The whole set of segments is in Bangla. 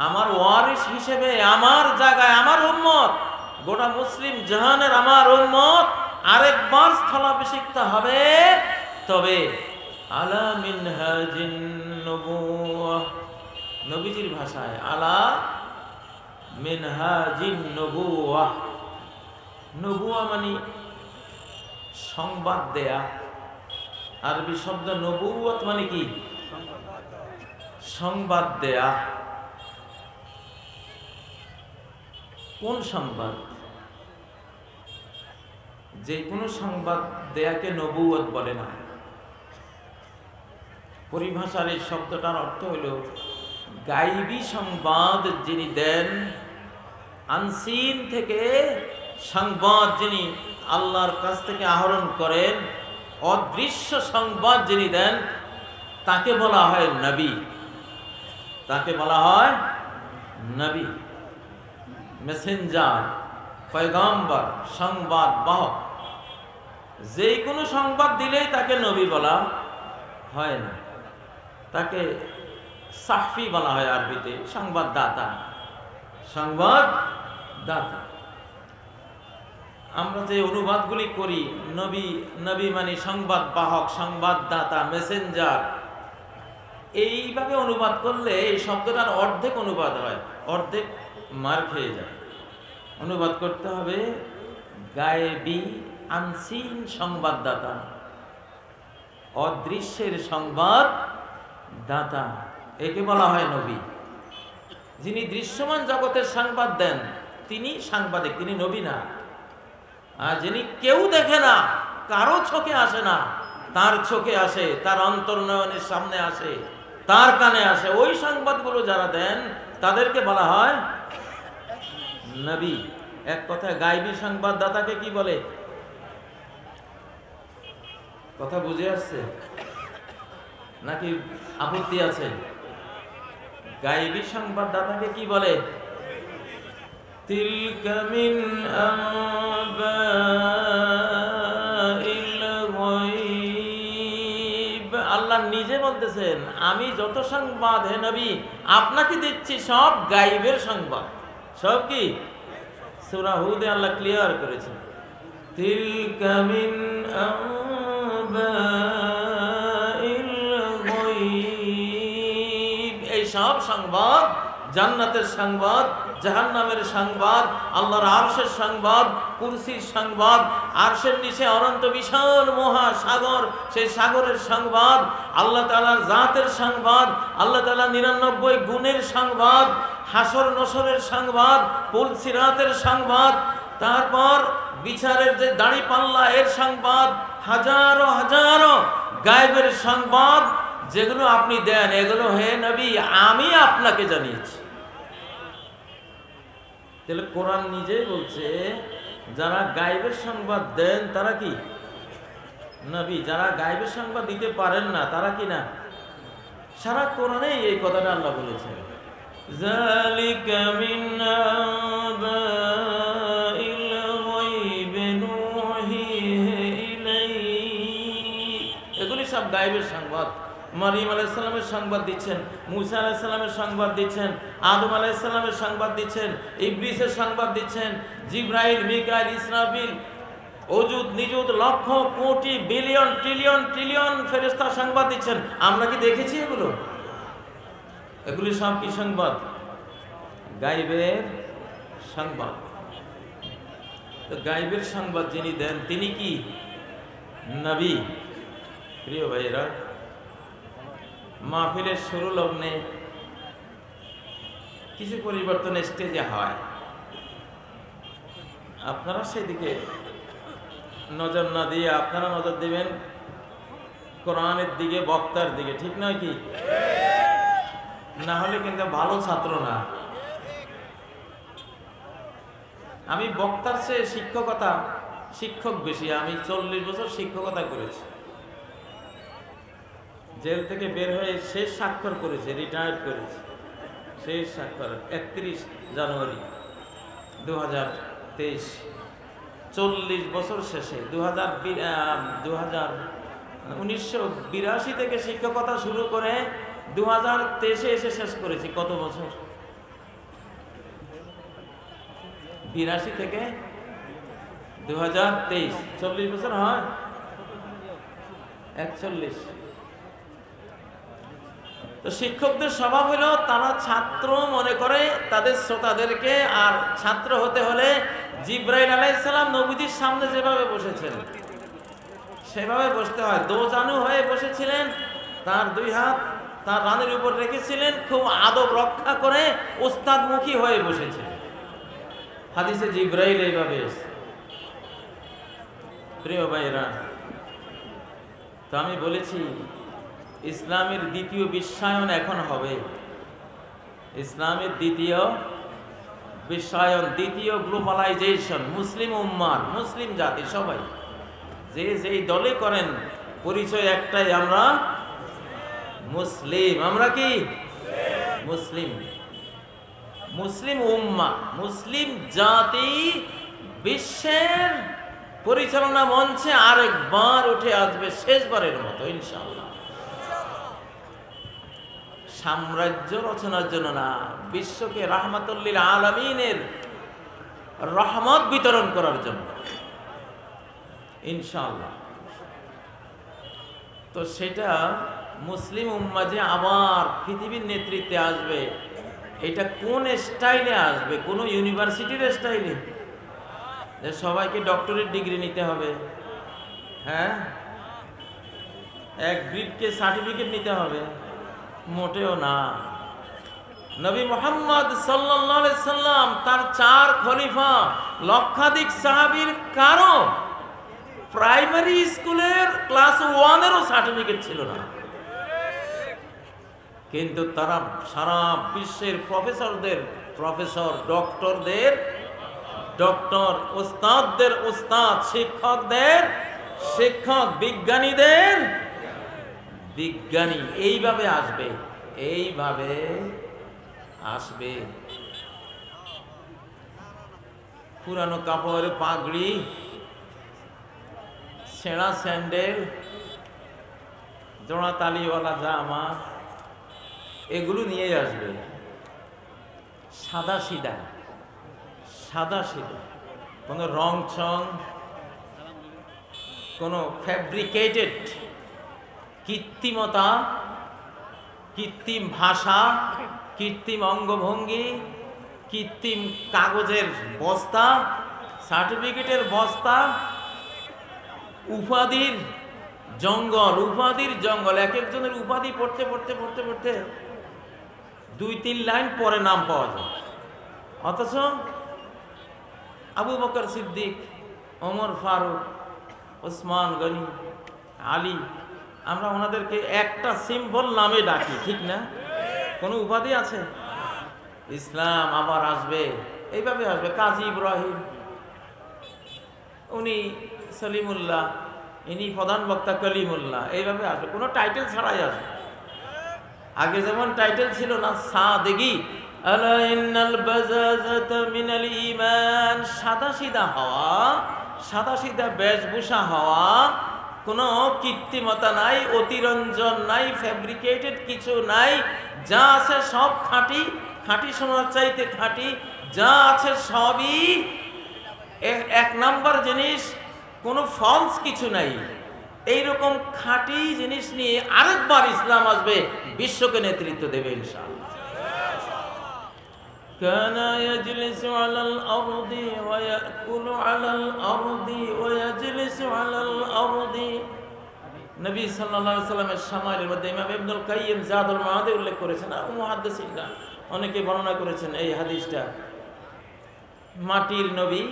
আমার ওয়ারিস হিসেবে আমার জায়গায় আমার উম্মত, গোটা মুসলিম জাহানের আমার উম্মত আরেকবার স্থলাভিষিক্ত হবে, তবে আলা মিনহাজিন নবুওয়াহ, নবীজির ভাষায় আলা মিনহাজিন নবুওয়াহ। নবুয়া মানে সংবাদ দেয়া, আরবি শব্দ নবুয়ত মানে কি? সংবাদ দেয়া। কোন সংবাদ? যে কোনো সংবাদ দেয়াকে নবুয়ত বলে না। পরিভাষার এই শব্দটার অর্থ হল গায়বী সংবাদ যিনি দেন, আনসিন থেকে সংবাদ যিনি আল্লাহর কাছ থেকে আহরণ করেন, অদৃশ্য সংবাদ যিনি দেন, তাকে বলা হয় নবী। তাকে বলা হয় নবী, মেসেঞ্জার, পয়গম্বর, সংবাদ বাহক। যে কোনো সংবাদ দিলেই তাকে নবী বলা হয় না, তাকে সাহফি বলা হয় আরবিতে, সংবাদদাতা। সংবাদদাতা। আমরা যে অনুবাদগুলি করি, নবী নবী মানে সংবাদ বাহক, সংবাদদাতা, মেসেঞ্জার, এইভাবে অনুবাদ করলে এই শব্দটার অর্ধেক অনুবাদ হয়, অর্ধেক মার খেয়ে যায়। অনুবাদ করতে হবে গায়েবী আনসিন সংবাদদাতা, অদৃশ্যের সংবাদদাতা, একে বলা হয় নবী। যিনি দৃশ্যমান জগতের সংবাদ দেন তিনি সাংবাদিক, তিনি নবী না। আর যিনি কেউ দেখে না, কারো চোখে আসে না, তার চোখে আসে, তার অন্তর্নয়নের সামনে আসে, তার কানে আসে, ওই সংবাদগুলো যারা দেন তাদেরকে বলা হয় নবী। এক কথায় গায়বী সংবাদদাতাকে কি বলে? কথা বুঝে আসছে নাকি আপত্তি আছে? গায়বী সংবাদদাতাকে কি বলে? তিলকা মিন আনবাইল গায়ব। আল্লাহ নিজে বলতেছেন, আমি যত সংবাদ হে নবী আপনাকে দিচ্ছি সব গায়বের সংবাদ। সব কি? সূরা হুদে আল্লাহ ক্লিয়ার করেছেন, তিলকা মিন আনবাইল গায়ব। এই সব সংবাদ, জান্নাতের সংবাদ, জাহান্নামের সংবাদ, আল্লাহর আরশের সংবাদ, কুরসির সংবাদ, আরশের নিচে অনন্ত বিশাল মহাসাগর, সেই সাগরের সংবাদ, আল্লাহ তাআলার জাতের সংবাদ, আল্লাহ তাআলা 99 গুণের সংবাদ, হাসর নসরের সংবাদ, পুল সিরাতের সংবাদ, তারপর বিচারের যে দাড়ি পাল্লা এর সংবাদ, হাজারো হাজারো গায়েবের সংবাদ যেগুলো আপনি দেন, এগুলো হে নবী আমি আপনাকে জানিয়েছি। তাহলে কোরআন নিজেই বলছে যারা গায়েবের সংবাদ দেন তারা কি নবী, যারা গায়েবের সংবাদ দিতে পারেন না তারা কি না? সারা কোরআনে এই কথাটা আল্লাহ বলেছেন, যালিকা মিন আনবাইল গায়ব নূহিহি ইলাইক। এগুলি সব গায়েবের সংবাদ। মারিয়াম আলাইহিস সালামের সংবাদ দিচ্ছেন, মুসা আলাইহিস সালামের সংবাদ দিচ্ছেন, আদম আলাইহিস সালামের সংবাদ দিচ্ছেন, ইবলিসের সংবাদ দিচ্ছেন, জিবরাইল, মিকাইল, ইসরাফিল, অযুত নিযুত lakh crore billion trillion trillion ফেরেশতা সংবাদ দিচ্ছেন। আমরা কি দেখেছি এগুলো? এগুলি সব কি সংবাদ? গায়েবের সংবাদ। তো গায়েবের সংবাদ যিনি দেন তিনি কি নবী? প্রিয় ভাইরা, মাহফিলের শুরু লগ্নে কিছু পরিবর্তন স্টেজে হয়, আপনারা সেদিকে নজর না দিয়ে আপনারা নজর দিবেন কোরআনের দিকে, বক্তার দিকে, ঠিক নয় কি? না হলে কিন্তু ভালো ছাত্র না। আমি বক্তার চেয়ে শিক্ষক বেশি। আমি 40 বছর শিক্ষকতা করেছি, জেল থেকে বের হয়ে শেষ স্বাক্ষর করেছে, রিটায়ার্ড করেছে। শেষ স্বাক্ষর 31 জানুয়ারি 2023। 40 বছর শেষে 1982 থেকে শিক্ষকতা শুরু করে 2023 এসে শেষ করেছি। কত বছর? 82 থেকে 2023, 40 বছর হয়, 41। তো শিক্ষকদের স্বভাব হলো তারা ছাত্র মনে করে তাদের শ্রোতাদেরকে, আর ছাত্র হতে হলে জিব্রাইল আলাইহিস সালাম নবীজির সামনে যেভাবে বসেছেন সেভাবে বসতে হয়। দোজানু হয়ে বসেছিলেন, তার দুই হাত তার রানের উপর রেখেছিলেন, খুব আদব রক্ষা করে ওস্তাদমুখী হয়ে বসেছিলেন। হাদিসে জিব্রাইল এইভাবে এসেছে। প্রিয় ভাইরা, তো আমি বলেছি ইসলামের দ্বিতীয় বিশ্বায়ন এখন হবে। ইসলামের দ্বিতীয় বিশ্বায়ন, দ্বিতীয় গ্লোবালাইজেশন, মুসলিম উম্মার, মুসলিম জাতি সবাই যে যেই দলে করেন পরিচয় একটাই, আমরা মুসলিম। আমরা কি মুসলিম? মুসলিম উম্মা, মুসলিম জাতি বিশ্বের পরিচালনা মঞ্চে আরেকবার উঠে আসবে, শেষবারের মতো ইনশাআল্লাহ। সাম্রাজ্য রচনার জন্য না, বিশ্বকে রাহমাতুল লিল আলামিনের রহমত বিতরণ করার জন্য ইনশাআল্লাহ। তো সেটা মুসলিম উম্মাহ যে আবার পৃথিবীর নেতৃত্বে আসবে, এটা কোন স্টাইলে আসবে? কোন ইউনিভার্সিটির স্টাইলে যে সবাইকে ডক্টরেট ডিগ্রি নিতে হবে, হ্যাঁ, এক ব্রিফকেস সার্টিফিকেট নিতে হবে? মোটেও না। নবী মুহাম্মদ সাল্লাল্লাহু আলাইহি সাল্লাম, তার 4 খলিফা, লক্ষাধিক সাহাবীর কারো প্রাইমারি স্কুলের ক্লাস 1-এরও সার্টিফিকেট ছিল না, কিন্তু তারা সারা বিশ্বের প্রফেসর, ডক্টরদের ডক্টর, ওস্তাদদের ওস্তাদ, শিক্ষকদের শিক্ষক, বিজ্ঞানীদের বিজ্ঞানী। এইভাবে আসবে, এইভাবে আসবে। পুরানো কাপড়, পাগড়ি, ছেঁড়া স্যান্ডেল, জোড়া তালিওয়ালা জামা, এগুলো নিয়েই আসবে। সাদা সিধা, সাদা সিধা, কোনো রং চং, কোনো ফ্যাব্রিকেটেড কৃত্রিমতা, কৃত্রিম ভাষা, কৃত্রিম অঙ্গভঙ্গি, কৃত্রিম কাগজের বস্তা, সার্টিফিকেটের বস্তা, উপাধির জঙ্গল, উপাধির জঙ্গল। এক একজনের উপাধি পড়তে পড়তে পড়তে পড়তে 2-3 লাইন পরে নাম পাওয়া যায়। অথচ আবু বকর সিদ্দিক, ওমর ফারুক, ওসমান গনি, আলী, আমরা ওনাদেরকে একটা সিম্পল নামে ডাকি, ঠিক না? কোনো উপাধি আছে? ইসলাম আবার আসবে, এইভাবে আসবে। কাজী ইব্রাহিম, উনি সলিমুল্লাহ, ইনি প্রধান বক্তা কলিমুল্লাহ, এইভাবে আসবে, কোনো টাইটেল ছাড়াই আসবে। আগে যেমন টাইটেল ছিল না, সাদেগি, আলা ইন্নাল বাজাজাতা মিনাল ঈমান, সাদা সিধা হওয়া, সাদা সিধা বেশভূষা হওয়া, কোনো কৃত্রিমতা নাই, অতিরঞ্জন নাই, ফ্যাব্রিকেটেড কিছু নাই, যা আছে সব খাঁটি, খাঁটি সোনার চাইতে খাঁটি, যা আছে সবই এক নাম্বার জিনিস, কোনো ফলস কিছু নাই। এইরকম খাঁটি জিনিস নিয়ে আরেকবার ইসলাম আসবে, বিশ্বকে নেতৃত্ব দেবে ইনশাআল্লাহ। কানা ইয়াজলিসু আলাল আরদি ওয়া ইয়াকুলু আলাল আরদি ওয়া ইয়াজলিসু আলাল আরদি। নবী সাল্লাল্লাহু আলাইহি সাল্লামের শামাইলের মধ্যে ইমাম ইবনুল কাইয়্যিম জাদুল মাআদে উল্লেখ করেছেন, আর মুহাদ্দিসিনরা অনেকে বর্ণনা করেছেন এই হাদিসটা। মাটির নবী,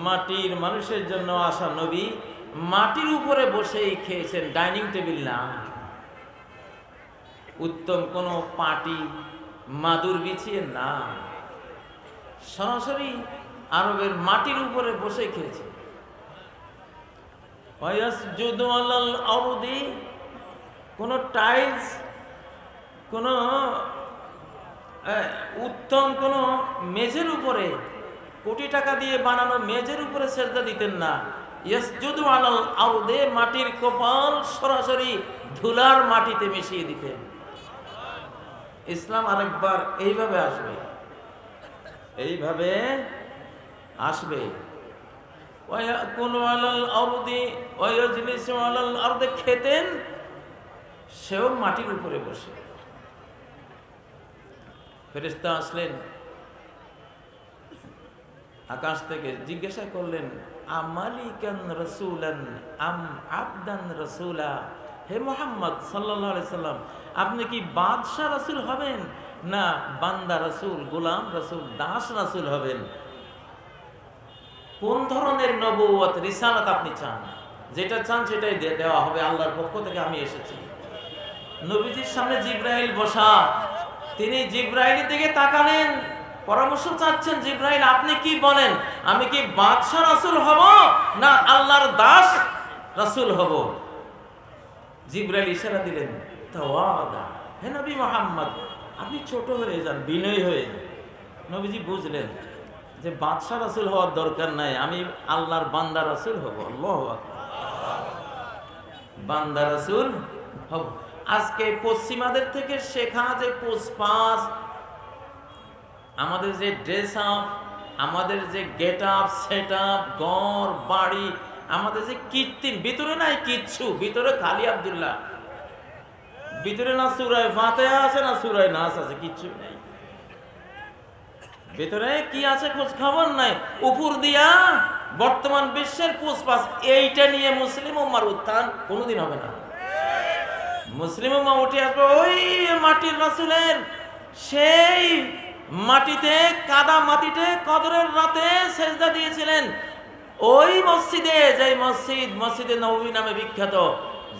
মাটির মানুষের জন্য আসা নবী, মাটির উপরে বসেই খেয়েছেন, ডাইনিং টেবিল না, উত্তম কোনো পাটি মাদুর বিছিয়ে না, সরাসরি আরবের মাটির উপরে বসে খেয়েছে। ওয়াসজুদু আলাল আরদি, কোনো টাইলস, কোনো উত্তম কোনো মেঝের উপরে, কোটি টাকা দিয়ে বানানো মেঝের উপরে সেজদা দিতেন না। ইয়াসজুদু আলাল আরদে, মাটির কপাল সরাসরি ধুলার মাটিতে মিশিয়ে দিতেন। ইসলাম আরেকবার এইভাবে আসবে, এইভাবে আসবে। ওয়ায়াকুলু আলাল আরদি ওয়ায়াজলিসু আলাল আরদি, খেতেন সেও মাটির উপরে বসে। ফেরেশতা আসলেন আকাশ থেকে, জিজ্ঞাসা করলেন আমালিকান রাসূলান আম আবদান রাসূলা, হে মুহাম্মদ সাল্লাল্লাহু আলাইহি সাল্লাম, আপনি কি বাদশা রাসূল হবেন না বান্দা রাসূল, গোলাম রাসূল, দাস রাসূল হবেন? কোন ধরনের নবুয়ত রিসালাত আপনি চান? যেটা চান সেটাই দেওয়া হবে আল্লাহর পক্ষ থেকে। আমি এসেছি। নবীজির সামনে জিবরাইল বসা, তিনি জিবরাইলের দিকে তাকালেন, পরামর্শ চাচ্ছেন। জিবরাইল আপনি কি বলেন, আমি কি বাদশা রাসূল হব না আল্লাহর দাস রাসূল হব? জিবরাইল ইশারা দিলেন তাওয়াদা, হে নবী মুহাম্মদ আপনি ছোট হয়ে যান, বিনয়ী হয়ে যান। নবীজি বুঝলেন যে বাদশা রাসূল হওয়ার দরকার নাই, আমি আল্লাহর বান্দা রাসূল হব। আল্লাহু আকবার, বান্দা রাসূল হব। আজকে পশ্চিমাদের থেকে শেখা যে পোস্টপাস, আমাদের যে ড্রেস আপ, আমাদের যে গেট আপ, সেট আপ, ঘর বাড়ি, আমাদের যে কীর্তিন, ভিতরে নাই কিচ্ছু, ভিতরে খালি আব্দুল্লাহ, ভিতরে না সূরা ফাতিহা আছে না সূরা নাস আছে, কিচ্ছু নেই। ভিতরে কি আছে খোঁজ খবর নাই। উপর দিয়া বর্তমান বিশ্বের পোস্টপাস, এইটা নিয়ে মুসলিম উম্মার উত্থান কোনোদিন হবে না। মুসলিম উম্মাহ উঠে আসবে ওই মাটির রাসূলের সেই মাটিতে, কাদা মাটিতে কদরের রাতে সেজদা দিয়েছিলেন। ওই মসজিদে, যে মসজিদ মসজিদে নববী নামে বিখ্যাত,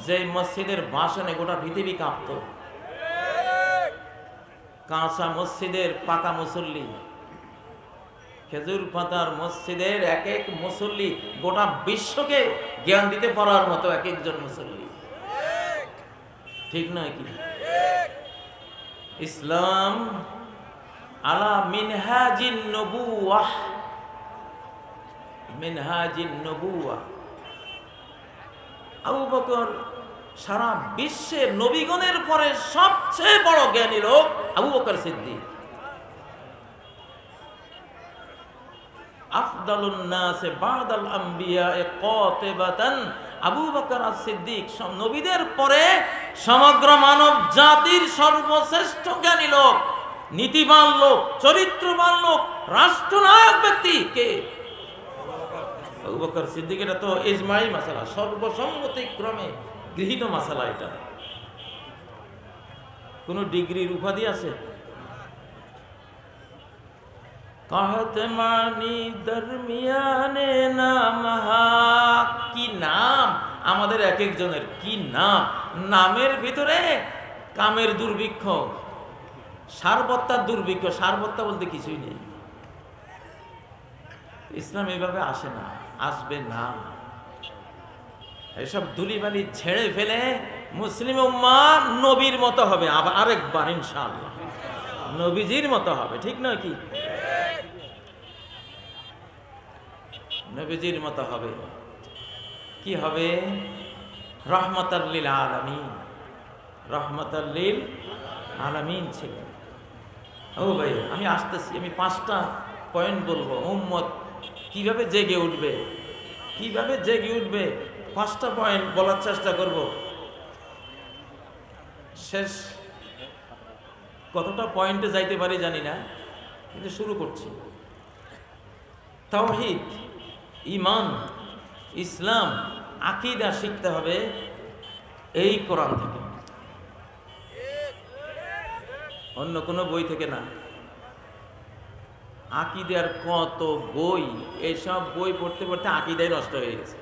যে মসজিদের ভাষণে গোটা পৃথিবী কাঁপত। কাঁচা মসজিদের পাকা মুসল্লি, খেজুর পাতার মসজিদের এক এক মুসল্লি গোটা বিশ্বকে জ্ঞান দিতে পারার মতো এক একজন মুসল্লি, ঠিক নয় কি? ইসলাম আলা মিনহাজিন নবুওয়াহ, মিনহাজিন নবুওয়াহ। আবু বকর সারা বিশ্বের নবীগণের পরে সবচেয়ে বড় জ্ঞানী লোক আবু বকর সিদ্দিক। আফদালুন নাস বাদাল আম্বিয়া কাতিবাতান, আবু বকর as-সিদ্দিক নবীদের পরে সমগ্র মানব জাতির সর্বশ্রেষ্ঠ জ্ঞানী লোক, নীতিবান লোক, চরিত্রবান লোক, রাষ্ট্রনায়ক ব্যক্তি কে? আবু বকর সিদ্দিক। এটা তো ইজমাই মাসালা, সর্বসম্মতিক্রমে গৃহীত মাসালা। এটা কোন ডিগ্রির উপাধি আছে? कहते मानी दरमियाने नाम, কি নাম আমাদের এক একজনের, কি নাম! নামের ভিতরে কামের দুর্ভিক্ষ, সারবত্তার দুর্ভিক্ষ। সারবত্তা বলতে কিছুই নেই। ইসলাম এইভাবে আসে না, আসবে না। এসব ধুলিবালি ছেড়ে ফেলে মুসলিম উম্মাহ নবীর মতো হবে, আরেকবার ইনশাআল্লাহ নবীজির মতো হবে, ঠিক নয় কি? নবীজির মতো হবে। কি হবে? রহমাতাল লিল আলামিন, রহমাতাল লিল আলামিন ছিলেন। ও ভাই, আমি আসতেছি, আমি 5টা পয়েন্ট বলবো। উম্মত কিভাবে জেগে উঠবে, কিভাবে জেগে উঠবে, 5টা পয়েন্ট বলার চেষ্টা করব। শেষ কতটা পয়েন্টে যাইতে পারি জানি না, কিন্তু শুরু করছি। তাওহীদ, ঈমান, ইসলাম, আকীদা শিখতে হবে এই কোরআন থেকে, অন্য কোনো বই থেকে না। আকীদার কত বই, এইসব বই পড়তে পড়তে আকীদাই নষ্ট হয়ে গেছে।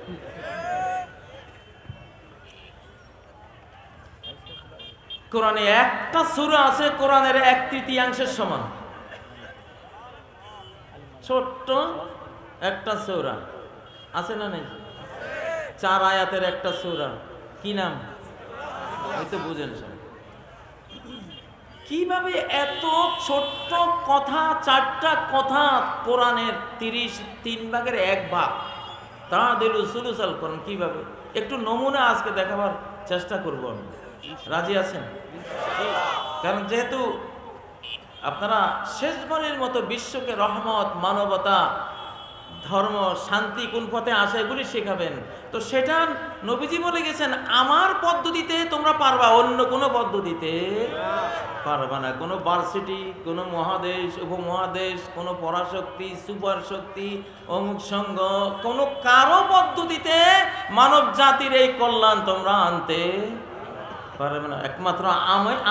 কোরআনে একটা সূরা আছে কোরআনের 1/3 সমান, ছোট্ট একটা সূরা আছে না নেই? 4 আয়াতের একটা সূরা, কি নাম? হয়তো বুঝেন সব। কিভাবে এত ছোট্ট কথা, 4টা কথা কোরআনের 33 ভাগের 1 ভাগ, তাদিলু সুলুসাল কোরআন, কিভাবে? একটু নমুনা আজকে দেখাবার চেষ্টা করব আমি। রাজি আছেন? কারণ যেহেতু আপনারা শেষবারের মতো বিশ্বকে রহমত, মানবতা ধর্ম শান্তি কোন পথে আসে এগুলি শেখাবেন। তো সেটা নবীজি বলে গেছেন, আমার পদ্ধতিতে তোমরা পারবা, অন্য কোনো পদ্ধতিতে পারবা না। কোনো ভার্সিটি, কোনো মহাদেশ, উপমহাদেশ, কোনো পরাশক্তি, সুপার শক্তি, অমুক সংঘ, কোনো কারো পদ্ধতিতে মানব জাতির এই কল্যাণ তোমরা আনতে পারবে না। একমাত্র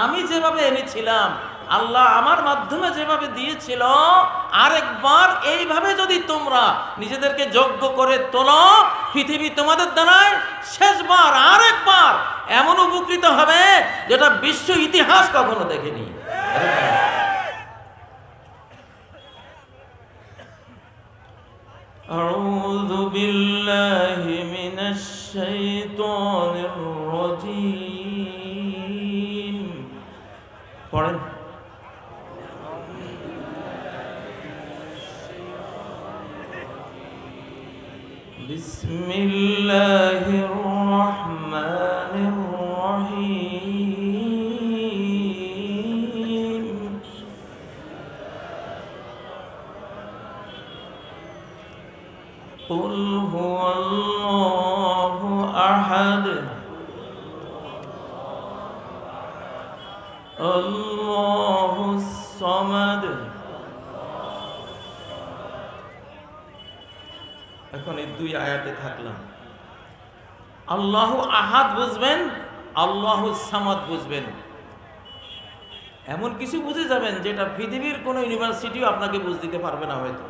আমি যেভাবে এনেছিলাম, আল্লাহ আমার মাধ্যমে যেভাবে দিয়েছিল, আরেকবার এইভাবে যদি তোমরা নিজেদেরকে যোগ্য করে তোলো, পৃথিবী তোমাদের দ্বারায় শেষবার আরেকবার এমন উপকৃত হবে যেটা বিশ্ব ইতিহাস কখনো দেখেনি। আউযু বিল্লাহি মিনাশ শাইতানির রাজীম। পড়েন। বিসমিল্লাহির রহমানির রহিম। কুল হুয়াল্লাহু আহাদ আল্লাহুস সামাদ। এখন এই দুই আয়াতে থাকলাম। আল্লাহু আহাদ বুঝবেন, আল্লাহু সামাদ বুঝবেন। এমন কিছু বুঝে যাবেন যেটা পৃথিবীর কোনো ইউনিভার্সিটিও আপনাকে বুঝ দিতে পারবে না হয়তো।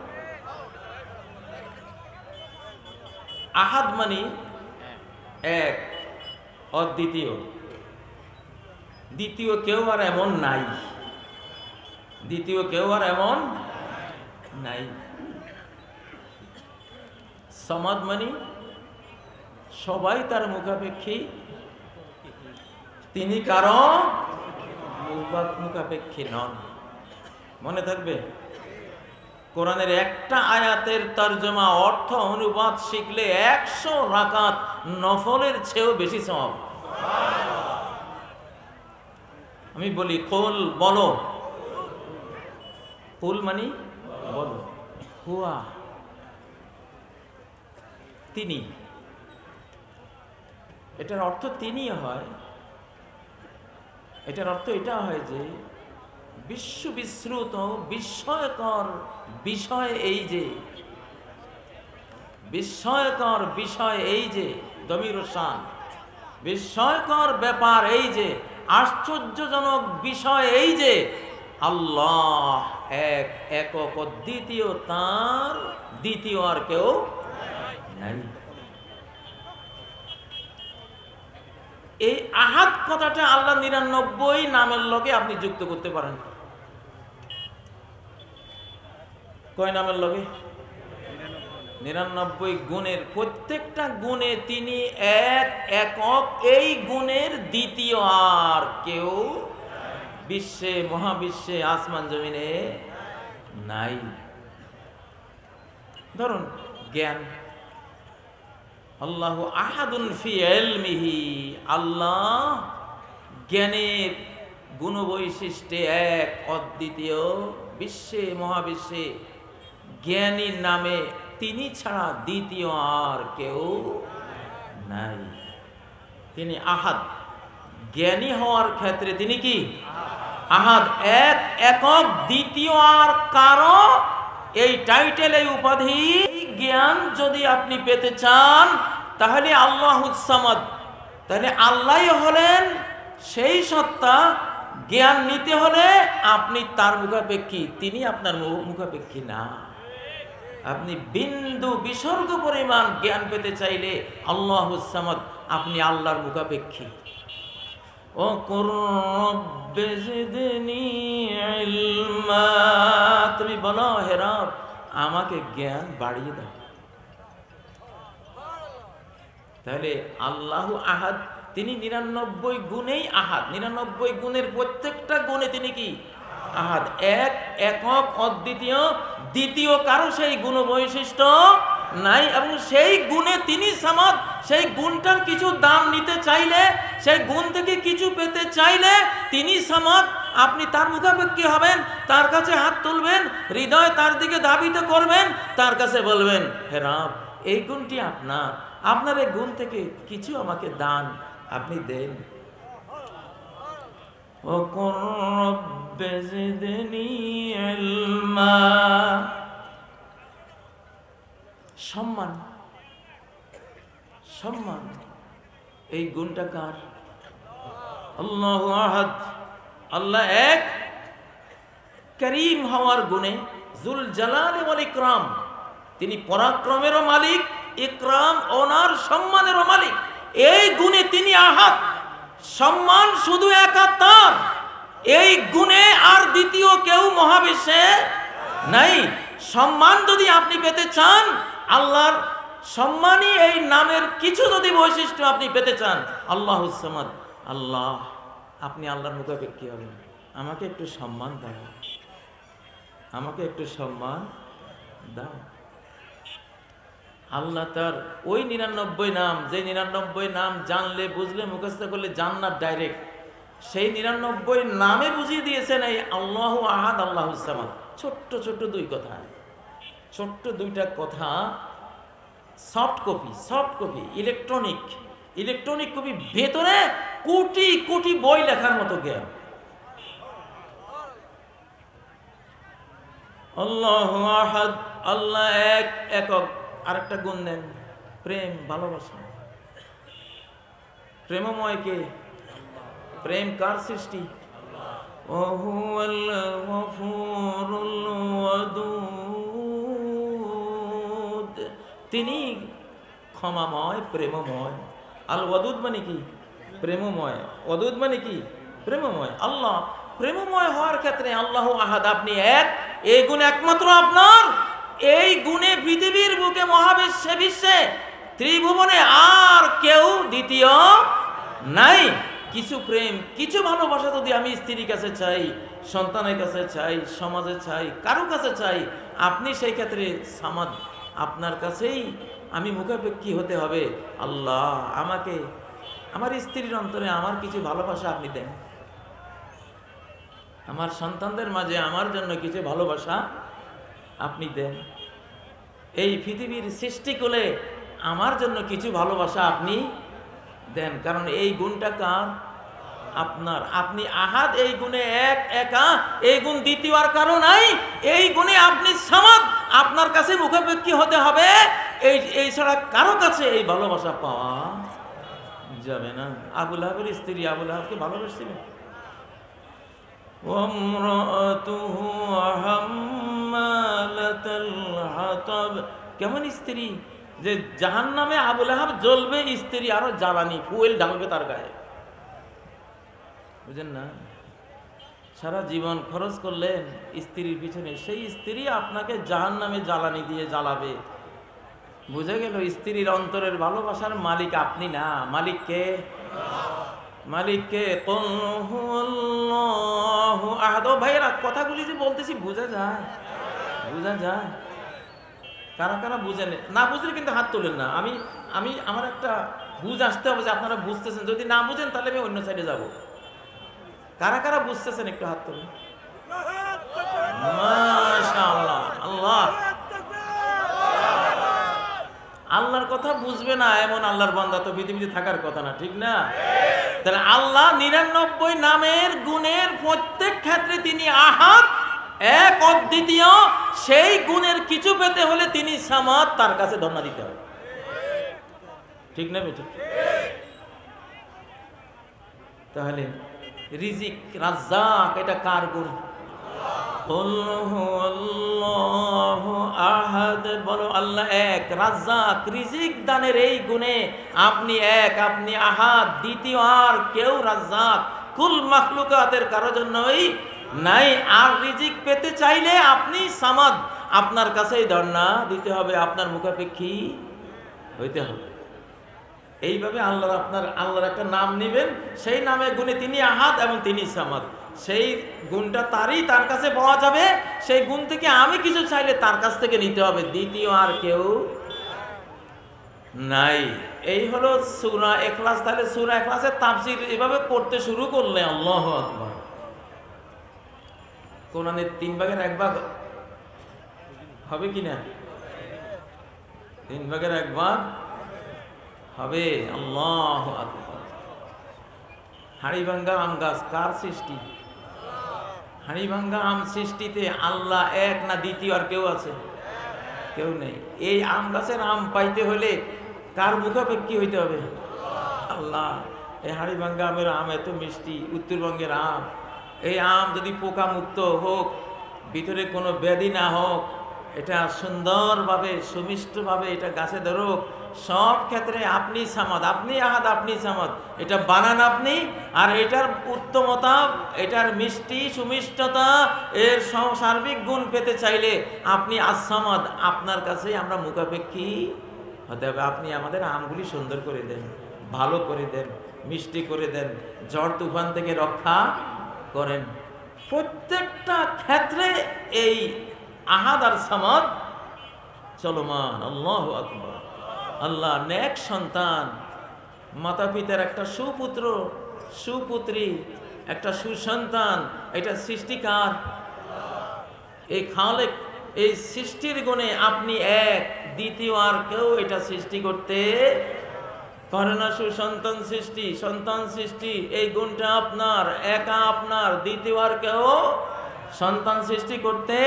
আহাদ মানে এক, অদ্বিতীয়, দ্বিতীয় কেউ আর এমন নাই, দ্বিতীয় কেউ আর এমন নাই। সমাদ মানে সবাই তার মুখাপেক্ষী, তিনি কারো মুখাপেক্ষী নন। মনে থাকবে, কোরআনের একটা আয়াতের তর্জমা অর্থ অনুবাদ শিখলে 100 রাকাত নফলের চেয়েও বেশি সওয়াব। আমি বলি কুল, বলো। কুল মানে বলো, হুয়া তিনি, এটার অর্থ তিনি হয়। এটার অর্থ এটা হয় যে বিশ্ব বিশ্রুত বিস্ময়কর বিষয় এই যে, বিস্ময়কর বিষয় এই যে, দমির শান, বিস্ময়কর ব্যাপার এই যে, আশ্চর্যজনক বিষয় এই যে, আল্লাহ এক, একক, দ্বিতীয়, তার দ্বিতীয় আর কেউ নাই। এই আহাদ কথাটা আল্লাহ 99 নামের লগে আপনি যুক্ত করতে পারেন। কয় নামের লগে? 99 গুণের, প্রত্যেকটা গুণে তিনি এক, একক, এই গুণের দ্বিতীয় আর কেউ বিশ্বে, মহাবিশ্বে, আসমান জমিনে নাই। ধরুন জ্ঞান, আল্লাহু আহাদুন ফি ইলমিহি, আল্লাহ জ্ঞানের গুণ বৈশিষ্ট্যে এক, অদ্বিতীয়, বিশ্বে মহাবিশ্বে জ্ঞানীর নামে তিনি ছাড়া দ্বিতীয় আর কেউ নাই। তিনি আহাদ, জ্ঞানী হওয়ার ক্ষেত্রে তিনি কি আহাদ, এক, একক, দ্বিতীয় আর কারো এই টাইটেল, এই উপাধি, জ্ঞান যদি আপনি পেতে চান তাহলে আল্লাহুস সামাদ, তাহলে আল্লাহই হলেন সেই সত্তা। জ্ঞান নিতে হলে আপনি তার মুখাপেক্ষী, তিনি আপনার মুখাপেক্ষী না। আপনি বিন্দু বিসর্গ পরিমাণ জ্ঞান পেতে চাইলে আল্লাহুস সামাদ, আপনি আল্লাহর মুখাপেক্ষী। ও রব্বি জিদনি ইলমা, তুমি বলো হে রব আমাকে জ্ঞান বাড়িয়ে দাও। তাহলে আল্লাহু আহাদ, তিনি 99 গুণেই আহাদ, 99 গুণের প্রত্যেকটা গুণে তিনি কি আহাদ, এক, একক, অদ্বিতীয়, দ্বিতীয় কারো সেই গুণ বৈশিষ্ট্য নাই। এবং সেই গুণে তিনি সামাদ, সেই গুণটার কিছু দাম নিতে চাইলে, সেই গুণ থেকে কিছু পেতে চাইলে তিনি সামাদ, আপনি তার মুখাপেক্ষী হবেন, তার কাছে হাত তুলবেন, হৃদয় তার দিকে ধাবিত করবেন, তার কাছে বলবেন, হে রব, এই গুণটি আপনার, আপনার এই গুণ থেকে কিছু আমাকে দান আপনি দেন। وقل رب زدني علما। সম্মান, সম্মান এই গুণটা কার? আল্লাহু আহাদ, আল্লাহ এক, করিম হওয়ার গুণে, জুল জালালি ওয়াল ইকরাম, তিনি পরাক্রমেরও মালিক, ইকরাম ওনার সম্মানেরও মালিক। এই গুণে তিনি আহাদ, সম্মান শুধু একা তার, এই গুণে আর দ্বিতীয় কেউ মহাবিশ্বে নাই। সম্মান যদি আপনি পেতে চান, আল্লাহর সম্মানী এই নামের কিছু যদি বৈশিষ্ট্য আপনি পেতে চান, আল্লাহুস সামাদ, আল্লাহ, আপনি আল্লাহর মুখাপেক্ষী হবেন, আমাকে একটু সম্মান দাও, আমাকে একটু সম্মান দাও। আল্লাহ তার ওই 99 নাম, যে 99 নাম জানলে বুঝলে মুখস্থ করলে জান্নাত ডাইরেক্ট, সেই 99 নামে বুঝিয়ে দিয়েছেন এই আল্লাহু আহাদ, আল্লাহুস সামাদ। ছোট্ট ছোট্ট দুই কথা, ছোট্ট দুইটা কথা, সফট কপি, ইলেকট্রনিক কপি, ভেতরে কোটি কোটি বই লেখার মতো জ্ঞান। আল্লাহু আহাদ, আল্লাহ এক, একক। আরেকটা গুণ দেন, প্রেম, ভালোবাসা। প্রেমময় কে? প্রেম কার সৃষ্টি? ওহুয়াল গফুরুল ওয়াদুদ, তিনি ক্ষমাময়, প্রেমময়। আল ওয়াদুদ মানে কি? প্রেমময়। ওয়াদুদ মানে কি? প্রেমময়। আল্লাহ প্রেমময় হওয়ার ক্ষেত্রে আল্লাহু আহাদ, আপনি এক, এই গুণ একমাত্র আপনার। এই গুণে পৃথিবীর বুকে, মহাবিশ্বে, বিশ্বে, ত্রিভুবনে আর কেউ দ্বিতীয় নাই। কিছু প্রেম, কিছু ভালোবাসা যদি আমি স্ত্রীর কাছে চাই, সন্তানের কাছে চাই, সমাজে চাই, কারো কাছে চাই, আপনি সেই ক্ষেত্রে সামাদ, আপনার কাছেই আমি মুখাপেক্ষী হতে হবে। আল্লাহ, আমাকে আমার স্ত্রীর অন্তরে আমার কিছু ভালোবাসা আপনি দেন, আমার সন্তানদের মাঝে আমার জন্য কিছু ভালোবাসা আপনি দেন, এই পৃথিবীর সৃষ্টিকুলে আমার জন্য কিছু ভালোবাসা আপনি দেন। কারণ এই গুণটা কার? আপনার। আপনি আহাদ, এই গুণে এক, একা, এই গুণ দ্বিতীয় আর কারো নাই। এই গুণে আপনি সামাদ, আপনার কাছে মুখাপেক্ষী হতে হবে। এই ছাড়া কারো কাছে এই ভালোবাসা পাওয়া যাবে না। আবু লাহাবের স্ত্রী আবু লাহাবকে ভালোবাসছিলেন। কেমন স্ত্রী, যে জাহান্নামে আবু লাহাব জ্বলবে, স্ত্রী আরো জ্বালানি ফুয়েল ঢালবে তার গায়ে। বুঝেন না? সারা জীবন খরচ করলেন স্ত্রীর পিছনে, সেই স্ত্রী আপনাকে জাহান্নামে জ্বালানি দিয়ে জ্বালাবে। বুঝে গেল স্ত্রীর অন্তরের ভালোবাসার মালিক আপনি না, মালিক কে? মালিককে। আহাদ। ভাইয়েরা, কথাগুলি যে বলতেছি বুঝা যায়? বুঝা যায়? কারা কারা বুঝেন? না বুঝলে কিন্তু হাত তোলেন না। আমি আমার একটা বুঝ আসতে হবে যে আপনারা বুঝতেছেন। যদি না বুঝেন তাহলে আমি অন্য সাইডে যাব। কারা কারা বুঝতেছেন একটু হাত তোলেন। মাশাআল্লাহ। আল্লাহ, আল্লাহর কথা বুঝবে না এমন আল্লাহর বান্দা তো পৃথিবীতে থাকার কথা না, ঠিক না? তাহলে আল্লাহ 99 নামের গুণের প্রত্যেক ক্ষেত্রে তিনি আহাদ, এক, অদ্বিতীয়। সেই গুণের কিছু পেতে হলে তিনি সামাদ, তার কাছে ধর্ণা দিতে হবে, ঠিক না বেঠিক? তাহলে রিজিক, রাজ্জাক, এটা কার গুণ? আহাদ, বলো আল্লাহ এক, রাজ্জাক, রিজিক দানের এই গুণে আপনি এক, আপনি আহাদ, দ্বিতীয় আর কেউ রাজ্জাক কুল মাখলুকাতের কারো জন্যই নাই। আর রিজিক পেতে চাইলে আপনি সামাদ, আপনার কাছেই ধর্ণা দিতে হবে, আপনার মুখাপেক্ষী হইতে হবে। এইভাবে আল্লাহর একটা নাম নেবেন, সেই নামে গুণে তিনি আহাদ এবং তিনি সামাদ। সেই গুণটা তারই, তার কাছে পাওয়া যাবে। সেই গুণ থেকে আমি কিছু চাইলে তার কাছ থেকে নিতে হবে, দ্বিতীয় আর কেউ নাই। এই হলো সূরা ইখলাস। তাহলে সূরা ইখলাসের তাফসীর এভাবে করতে শুরু করলে আল্লাহু আকবার, কোরআনের 3 ভাগের 1 ভাগ হবে কি না? 3 ভাগের 1 ভাগ হবে। আল্লাহু আকবার। হাড়িভাঙ্গা আম গাছ কার সৃষ্টি? হাড়িভাঙ্গা আম সৃষ্টিতে আল্লাহ এক না দ্বিতীয় আর কেউ আছে? কেউ নেই। এই আম গাছের আম পাইতে হলে কার মুখাপেক্ষী হইতে হবে? আল্লাহ। এই হাড়িভাঙ্গা আমের আম এত মিষ্টি, উত্তরবঙ্গের আম। এই আম যদি পোকা মুক্ত হোক, ভিতরে কোনো ব্যাধি না হোক, এটা সুন্দরভাবে সুমিষ্টভাবে এটা গাছে ধরুক, সব ক্ষেত্রে আপনি সামাদ, আপনি আহাদ, আপনি সামাদ, এটা বানান আপনি। আর এটার উত্তমতা, এটার মিষ্টি সুমিষ্টতা, এর সার্বিক গুণ পেতে চাইলে আপনি আসামাদ, আপনার কাছে আমরা মুখাপেক্ষী হতে হবে। আপনি আমাদের আমগুলি সুন্দর করে দেন, ভালো করে দেন, মিষ্টি করে দেন, ঝড় তুফান থেকে রক্ষা করেন। প্রত্যেকটা ক্ষেত্রে এই আহাদ আর সামাদ চলমান। আল্লাহু আকবার। আল্লাহ নেক সন্তান, মাতা পিতার একটা সুপুত্র সুপুত্রী, একটা সুসন্তান, এটা সৃষ্টিকার এই খালেক। এই সৃষ্টির গুণে আপনি এক, দ্বিতীয় আর কেউ এটা সৃষ্টি করতে পারে না। সুসন্তান সৃষ্টি, সন্তান সৃষ্টি, এই গুণটা আপনার, একা আপনার, দ্বিতীয় আর কেউ সন্তান সৃষ্টি করতে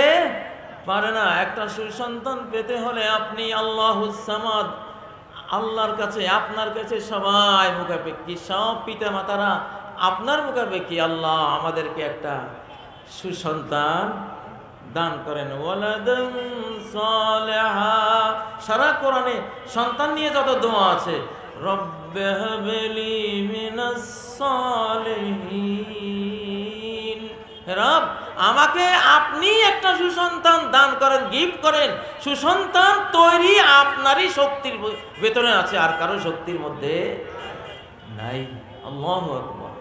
পারে না। একটা সুসন্তান পেতে হলে আপনি আল্লাহুস সামাদ, আল্লাহর কাছে, আপনার কাছে সবাই মুখাপেক্ষী, সব পিতা মাতারা আপনার মুখাপেক্ষী। আল্লাহ আমাদেরকে একটা সুসন্তান দান করেন। ওয়ালাদান সালিহা। সারা কোরআনে সন্তান নিয়ে যত দোয়া আছে, রব্বে হাবলি মিনাস সালিহিন, রব আমাকে আপনি একটা সুসন্তান দান করেন, গিফট করেন। সুসন্তান তৈরি আপনারই শক্তির ভেতরে আছে, আর কারো শক্তির মধ্যে নাই। আল্লাহু আকবার।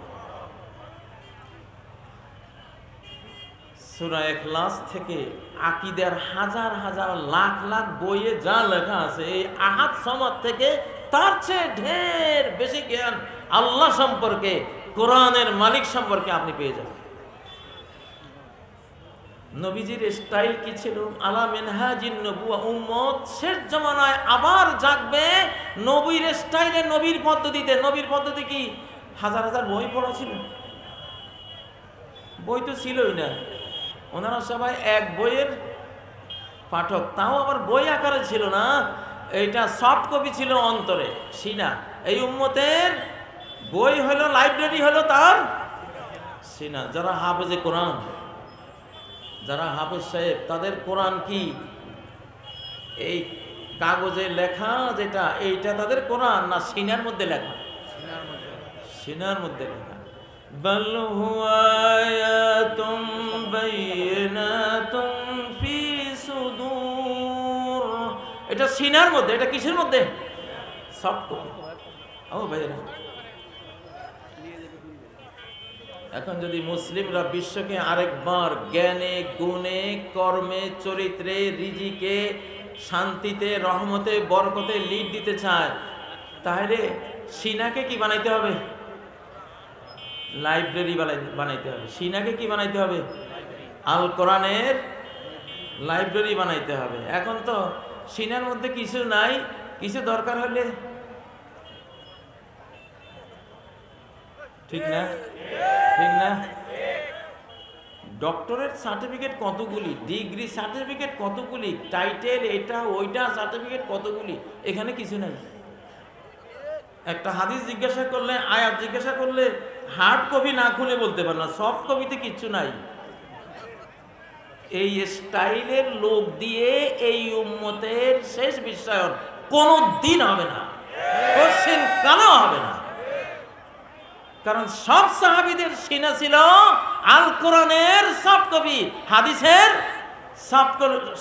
সূরা ইখলাস থেকে আকীদার হাজার হাজার লাখ লাখ বইয়ে যা লেখা আছে, এই আহাদ সামাদ থেকে তার চেয়ে ঢের বেশি জ্ঞান আল্লাহ সম্পর্কে, কোরআনের মালিক সম্পর্কে আপনি পেয়ে যাবেন। নবীজির স্টাইল কি ছিল? আলা মিনহাজিন নবুয়া। উম্মত শেষ জামানায় আবার জাগবে নবীর স্টাইলে, নবীর পদ্ধতিতে। নবীর পদ্ধতি কি? হাজার হাজার বই পড়া ছিল? বই তো ছিলই না। ওনারা সবাই এক বইয়ের পাঠক, তাও আবার বই আকারে ছিল না, এটা সফট কপি ছিল অন্তরে, সিনা। এই উম্মতের বই হলো, লাইব্রেরি হলো তার সিনা। যারা হাফেজে কোরআন, যারা হাফেজ সাহেব, তাদের কোরআন কি? এই কাগজে লেখা যেটা, এইটা তাদের কোরআন না সিনার মধ্যে লেখা? সিনার মধ্যে লেখা। বাল হুয়া আয়াতুম বাইয়িনাতুম ফি সুদূর, এটা সিনার মধ্যে। এটা কিসের মধ্যে? Soft copy. ও ভাইরা, এখন যদি মুসলিমরা বিশ্বকে আরেকবার জ্ঞানে, গুণে, কর্মে, চরিত্রে, রিজিকে, শান্তিতে, রহমতে, বরকতে লিড দিতে চায়, তাহলে সিনাকে কি বানাইতে হবে? লাইব্রেরি বানাইতে হবে। সিনাকে কি বানাইতে হবে? আল কোরআনের লাইব্রেরি বানাইতে হবে। এখন তো সিনার মধ্যে কিছু নাই, কিছু দরকার হলে, ঠিক না? ঠিক না? ডক্টরেট সার্টিফিকেট কতগুলি, ডিগ্রি সার্টিফিকেট কতগুলি, টাইটেল এটা ওইটা সার্টিফিকেট কতগুলি, এখানে কিছু নাই। একটা হাদিস জিজ্ঞাসা করলে, আয়াত জিজ্ঞাসা করলে হার্ড কপি না খুলে বলতে পারে না, সফট কপিতে কিচ্ছু নাই। এই স্টাইলের লোক দিয়ে এই উম্মতের শেষ বিশ্বায়ন কোনো দিন হবে না, কোশ্চেন কেন হবে না? কারণ সব সাহাবীদের সিনা ছিল আল কোরআনের সফট কপি, হাদিসের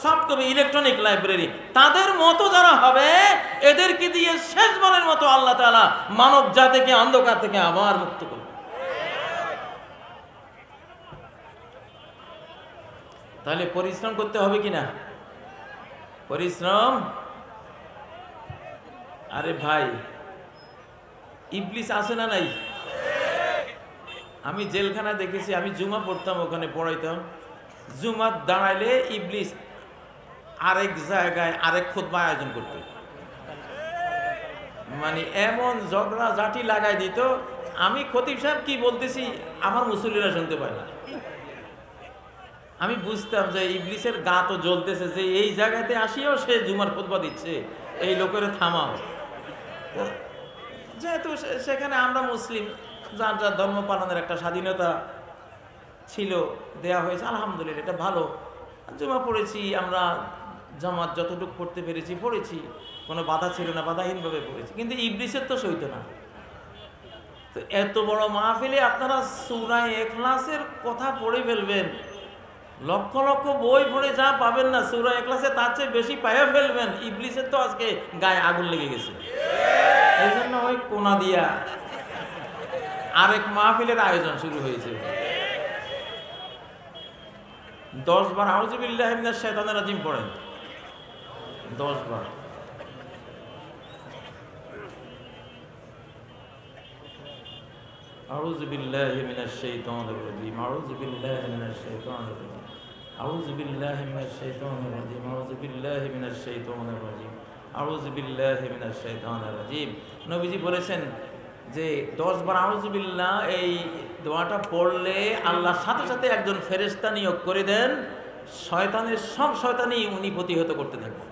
সফট কপি, ইলেকট্রনিক লাইব্রেরি। তাদের মতো যারা হবে, এদেরকে দিয়ে শেষবারের মতো আল্লাহ তাআলা মানব জাতিকে অন্ধকার থেকে আবার মুক্ত করবে। তাহলে পরিশ্রম করতে হবে কিনা? পরিশ্রম। আরে ভাই, ইবলিস আছে না নাই? আমি জেলখানা দেখেছি, আমি জুমা পড়তাম, ওখানে পড়াইতাম। জুমাত দাঁড়াইলে ইবলিস আরেক জায়গায় আরেক খুতবা আয়োজন করত, মানে এমন ঝগড়া জাটি লাগাই দিত, আমি খতিব সাহেব কি বলতেছি আমার মুসল্লিরা শুনতে পায় না। আমি বুঝতাম যে ইবলিসের গা তো জ্বলতেছে যে এই জায়গাতে আসিও সে জুমার খুতবা দিচ্ছে, এই লোকের থামাও। যেহেতু সেখানে আমরা মুসলিম, যার যার ধর্ম পালনের একটা স্বাধীনতা ছিল, দেয়া হয়েছে, আলহামদুলিল্লাহ এটা ভালো। জুমা পড়েছি আমরা, জামাত যতটুকু পড়তে পেরেছি পড়েছি, কোনো বাধা ছিল না, বাধাহীনভাবে পড়েছি। কিন্তু ইবলিসের তো সইত না। তো এত বড় মাহফিলে আপনারা সূরা ইখলাসের কথা পড়ে ফেলবেন, লক্ষ লক্ষ বই পড়ে যা পাবেন না সূরা ইখলাসে তার চেয়ে বেশি পাইয়া ফেলবেন। ইবলিসের তো আজকে গায়ে আগুন লেগে গেছে, এই জন্য ওই কোনা দিয়া আরেক মাহফিলের আয়োজন শুরু হয়েছে। 10 বার আউযু বিল্লাহি মিনাশ শাইতানির রাজিম পড়েন, 10 বার। আউযু বিল্লাহি মিনাশ শাইতানির রাজিম, আউযু বিল্লাহি মিনাশ শাইতানির রাজিম, আউযু বিল্লাহি মিনাশ শাইতানির রাজিম, আউযু বিল্লাহি মিনাশ শাইতানির রাজিম, আউযু বিল্লাহি মিনাশ শাইতানির রাজিম। নবীজি বলেছেন যে 10 বার আউযু বিল্লাহ এই দোয়াটা পড়লে আল্লাহর সাথে সাথে একজন ফেরেশতা নিয়োগ করে দেন, শয়তানের সব শয়তানি উনি প্রতিহত করতে থাকবেন।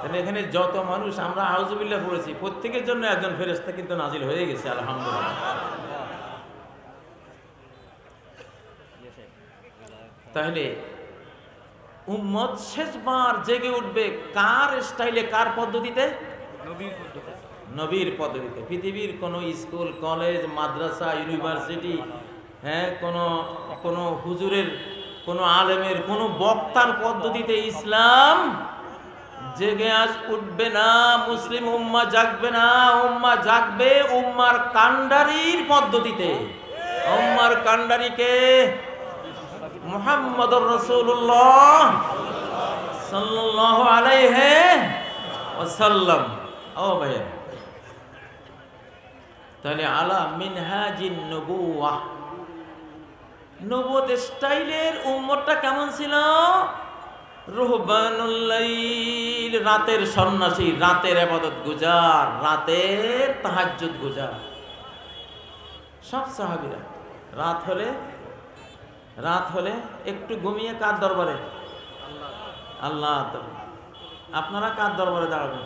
তাহলে এখানে যত মানুষ আমরা আউযু বিল্লাহ পড়েছি প্রত্যেকের জন্য একজন ফেরেশতা কিন্তু নাজিল হয়ে গেছে, আলহামদুলিল্লাহ। তাহলে উম্মত শেষবার জেগে উঠবে কার স্টাইলে, কার পদ্ধতিতে? নবীর পদ্ধতিতে। পৃথিবীর কোনো স্কুল, কলেজ, মাদ্রাসা, ইউনিভার্সিটি, হ্যাঁ, কোনো হুজুরের, কোনো আলেমের, কোনো বক্তার পদ্ধতিতে ইসলাম জেগে উঠবে না। মুসলিম উম্মাহ জাগবে না, উম্মাহ জাগবে উম্মার কান্ডারির পদ্ধতিতে। উম্মার কান্ডারিকে মুহাম্মদুর রাসূলুল্লাহ সাল্লাল্লাহু আলাইহি ওয়াসাল্লাম। ও ভাইয়া, তাহলে আলা মিনহাজিন নবুওয়াহ, নবুয়ত স্টাইলের উম্মতটা কেমন ছিল? রুহবানুল লাইল, রাতের সন্ন্যাসী, রাতের ইবাদত গুজার, রাতের তাহাজ্জুদ গুজার। সব সাহাবীরা রাত হলে একটু ঘুমিয়ে কার দরবারে? আল্লাহ। আপনারা কার দরবারে দাঁড়াবেন?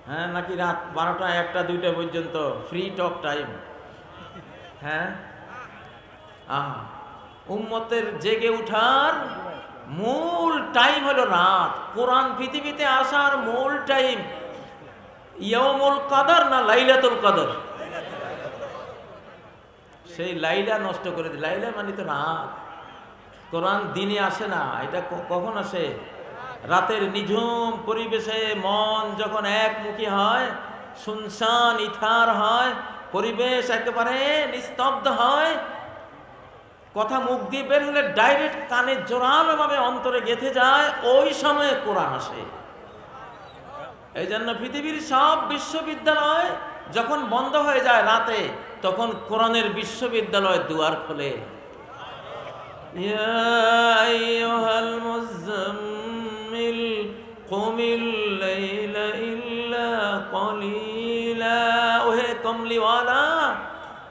হ্যাঁ, নাকি রাত 12টা 1টা 2টা পর্যন্ত ফ্রি টক টাইম? হ্যাঁ, উম্মতের জেগে উঠার মূল টাইম হলো রাত। কোরআন পৃথিবীতে আসার মূল টাইম ইয়াউমুল কদর না লাইলাতুল কদর? সেই লাইলা নষ্ট করে দিই। লাইলা মানে তো রাত। কোরআন দিনে আসে না, এটা কখন আসে? রাতের নিঝুম পরিবেশে মন যখন একমুখী হয়, শুনশান ইথার হয়, পরিবেশ একেবারে নিস্তব্ধ হয়, কথা মুখ দিয়ে বের হলে ডাইরেক্ট কানে জোরালোভাবে অন্তরে গেঁথে যায়, ওই সময়ে কোরআন আসে। এই জন্য পৃথিবীর সব বিশ্ববিদ্যালয় যখন বন্ধ হয়ে যায় রাতে, তখন কোরআনের বিশ্ববিদ্যালয় দুয়ার খোলে। ইয়া আইয়ুহাল মুযাম্মিল কুমিল লাইলা ইল্লা কলিলা, ওহে কমলিওয়ালা,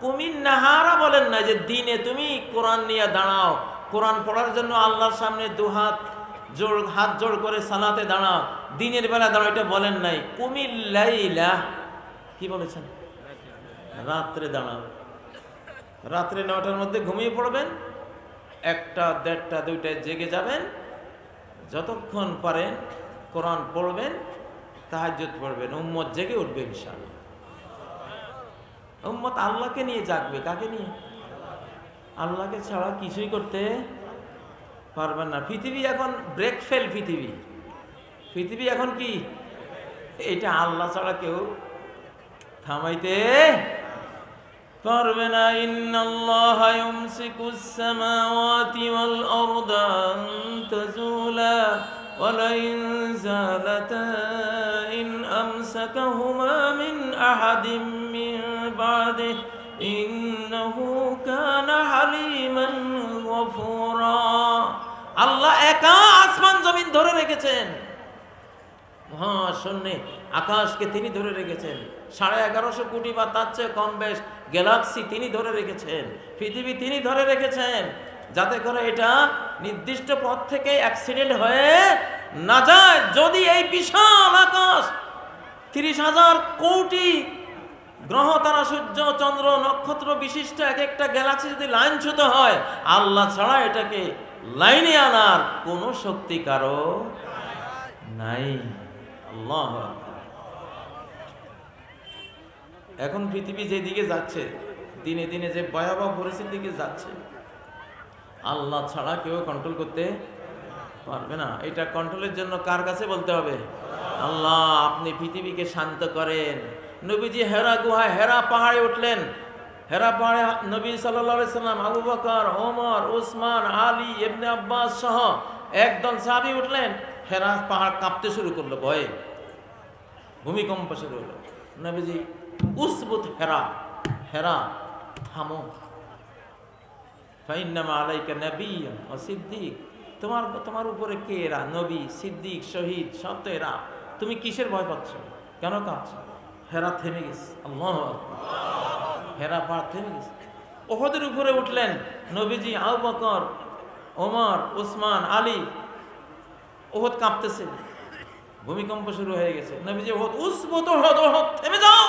কুমিন নাহারা বলেন না যে দিনে তুমি কোরআন নিয়ে দাঁড়াও, কোরআন পড়ার জন্য আল্লাহর সামনে হাত জোড় করে সালাতে দাঁড়াও, দিনের বেলা দাঁড়াও, এটা বলেন নাই। কুমিল লাইলা কি বলেছেন? রাত্রে দাঁড়াও। রাত্রে 9টার মধ্যে ঘুমিয়ে পড়বেন, 1টা 1:30 2টায় জেগে যাবেন, যতক্ষণ পারেন কোরআন পড়বেন, তাহাজ্জুদ পড়বেন, উম্মত জেগে উঠবে ইনশাআল্লাহ। উম্মত আল্লাহকে নিয়ে জাগবে। কাকে নিয়ে? আল্লাহকে ছাড়া কিছুই করতে পারবেন না। পৃথিবী এখন ব্রেক ফেল। পৃথিবী এখন কি? এটা আল্লাহ ছাড়া কেউ থামাইতে পারবে না। ইন্নাল্লাহা ইউমসিকুস সামাওয়াতি ওয়াল আরদা আন তাজুলা ওয়া লা ইন যালাতা ইন আমসাকাহুমা মিন আহাদিন মিন বাদিহি ইন্নাহু কানা হালিমান জমিন ধরে রেখেছেন, মহাশূন্যে আকাশকে তিনি ধরে রেখেছেন, 1150 কোটি বা তার চেয়ে কম বেশ গ্যালাক্সি তিনি ধরে রেখেছেন, পৃথিবী তিনি ধরে রেখেছেন, যাতে করে এটা নির্দিষ্ট পথ থেকে অ্যাক্সিডেন্ট হয়ে না যায়। যদি এই বিশাল আকাশ 30,000 কোটি গ্রহ, তারা, সূর্য, চন্দ্র, নক্ষত্র বিশিষ্ট এক একটা গ্যালাক্সি যদি লাইনচ্যুত হয়, আল্লাহ ছাড়া এটাকে লাইনে আনার কোনো শক্তি কারো নাই। আল্লাহ, এখন পৃথিবী যেদিকে যাচ্ছে, দিনে দিনে যে ভয়াবহ পরিস্থিতির দিকে যাচ্ছে, আল্লাহ ছাড়া কেউ কন্ট্রোল করতে পারবে না। এটা কন্ট্রোলের জন্য কার কাছে বলতে হবে? আল্লাহ, আপনি পৃথিবীকে শান্ত করেন। নবীজি হেরা গুহায়, হেরা পাহাড়ে উঠলেন। হেরা পাহাড়ে নবী সাল্লাল্লাহু আলাইহি সাল্লাম, আবু বকর, ওমর, উসমান, আলী, ইবনে আব্বাস সহ একদল সাহাবী উঠলেন। হেরা পাহাড় কাঁপতে শুরু করলো, ভয়ে ভূমিকম্প শুরু হলো। নবীজি, উসবুত হেরা, হেরা থামো, ফাইন্নামা আলাইকা নাবিয়্যুন ওয়া সিদ্দীক, তোমার উপরে কে এরা? নবী, সিদ্দিক, শহীদ, সব তো এরা। তুমি কিসের ভয় পাচ্ছ? কেন কাঁপছ? হেরা থেমে গেছে। আল্লাহু আকবার, হেরা পাহাড় থেমে গেছে। উহুদের উপরে উঠলেন নবীজি, আবু বকর, ওমর, উসমান, আলী। উহুদ কাঁপতেছে, ভূমিকম্প শুরু হয়ে গেছে। নবীজি, উহুদ, উসবুত উহুদ, উহুদ থেমে যাও,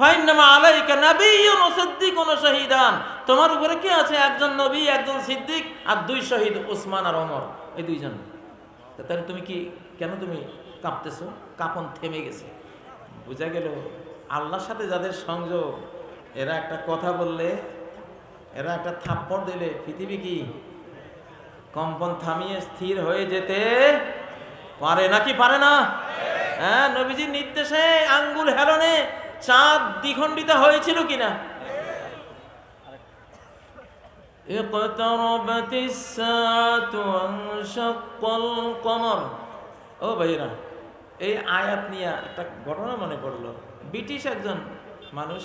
ফাইন্নামা আলাইকা নাবিয়্যুন ওয়া সিদ্দীকুন ওয়া শাহীদান, তোমার উপরে কে আছে? একজন নবী, একজন সিদ্দিক, আর 2 শহীদ, উসমান আর ওমর, এই 2 জন। তাহলে তুমি কি, কেন তুমি কাঁপতেছো? কাঁপন থেমে গেছে। বোঝা গেল আল্লাহর সাথে যাদের সংযোগ, এরা একটা কথা বললে, এরা একটা থাপ্পড় দিলে পৃথিবী কি কম্পন থামিয়ে স্থির হয়ে যেতে পারে নাকি পারে না? হ্যাঁ, নবীজির নির্দেশে আঙ্গুল হেলনে চাঁদ দ্বিখণ্ডিত হয়েছিল কিনা? ইকতারাবাতিস সাআতু ওয়ানশাক্কাল কমর। ও ভাইরা, এই আয়াত নিয়ে একটা ঘটনা মনে পড়লো। ব্রিটিশ একজন মানুষ,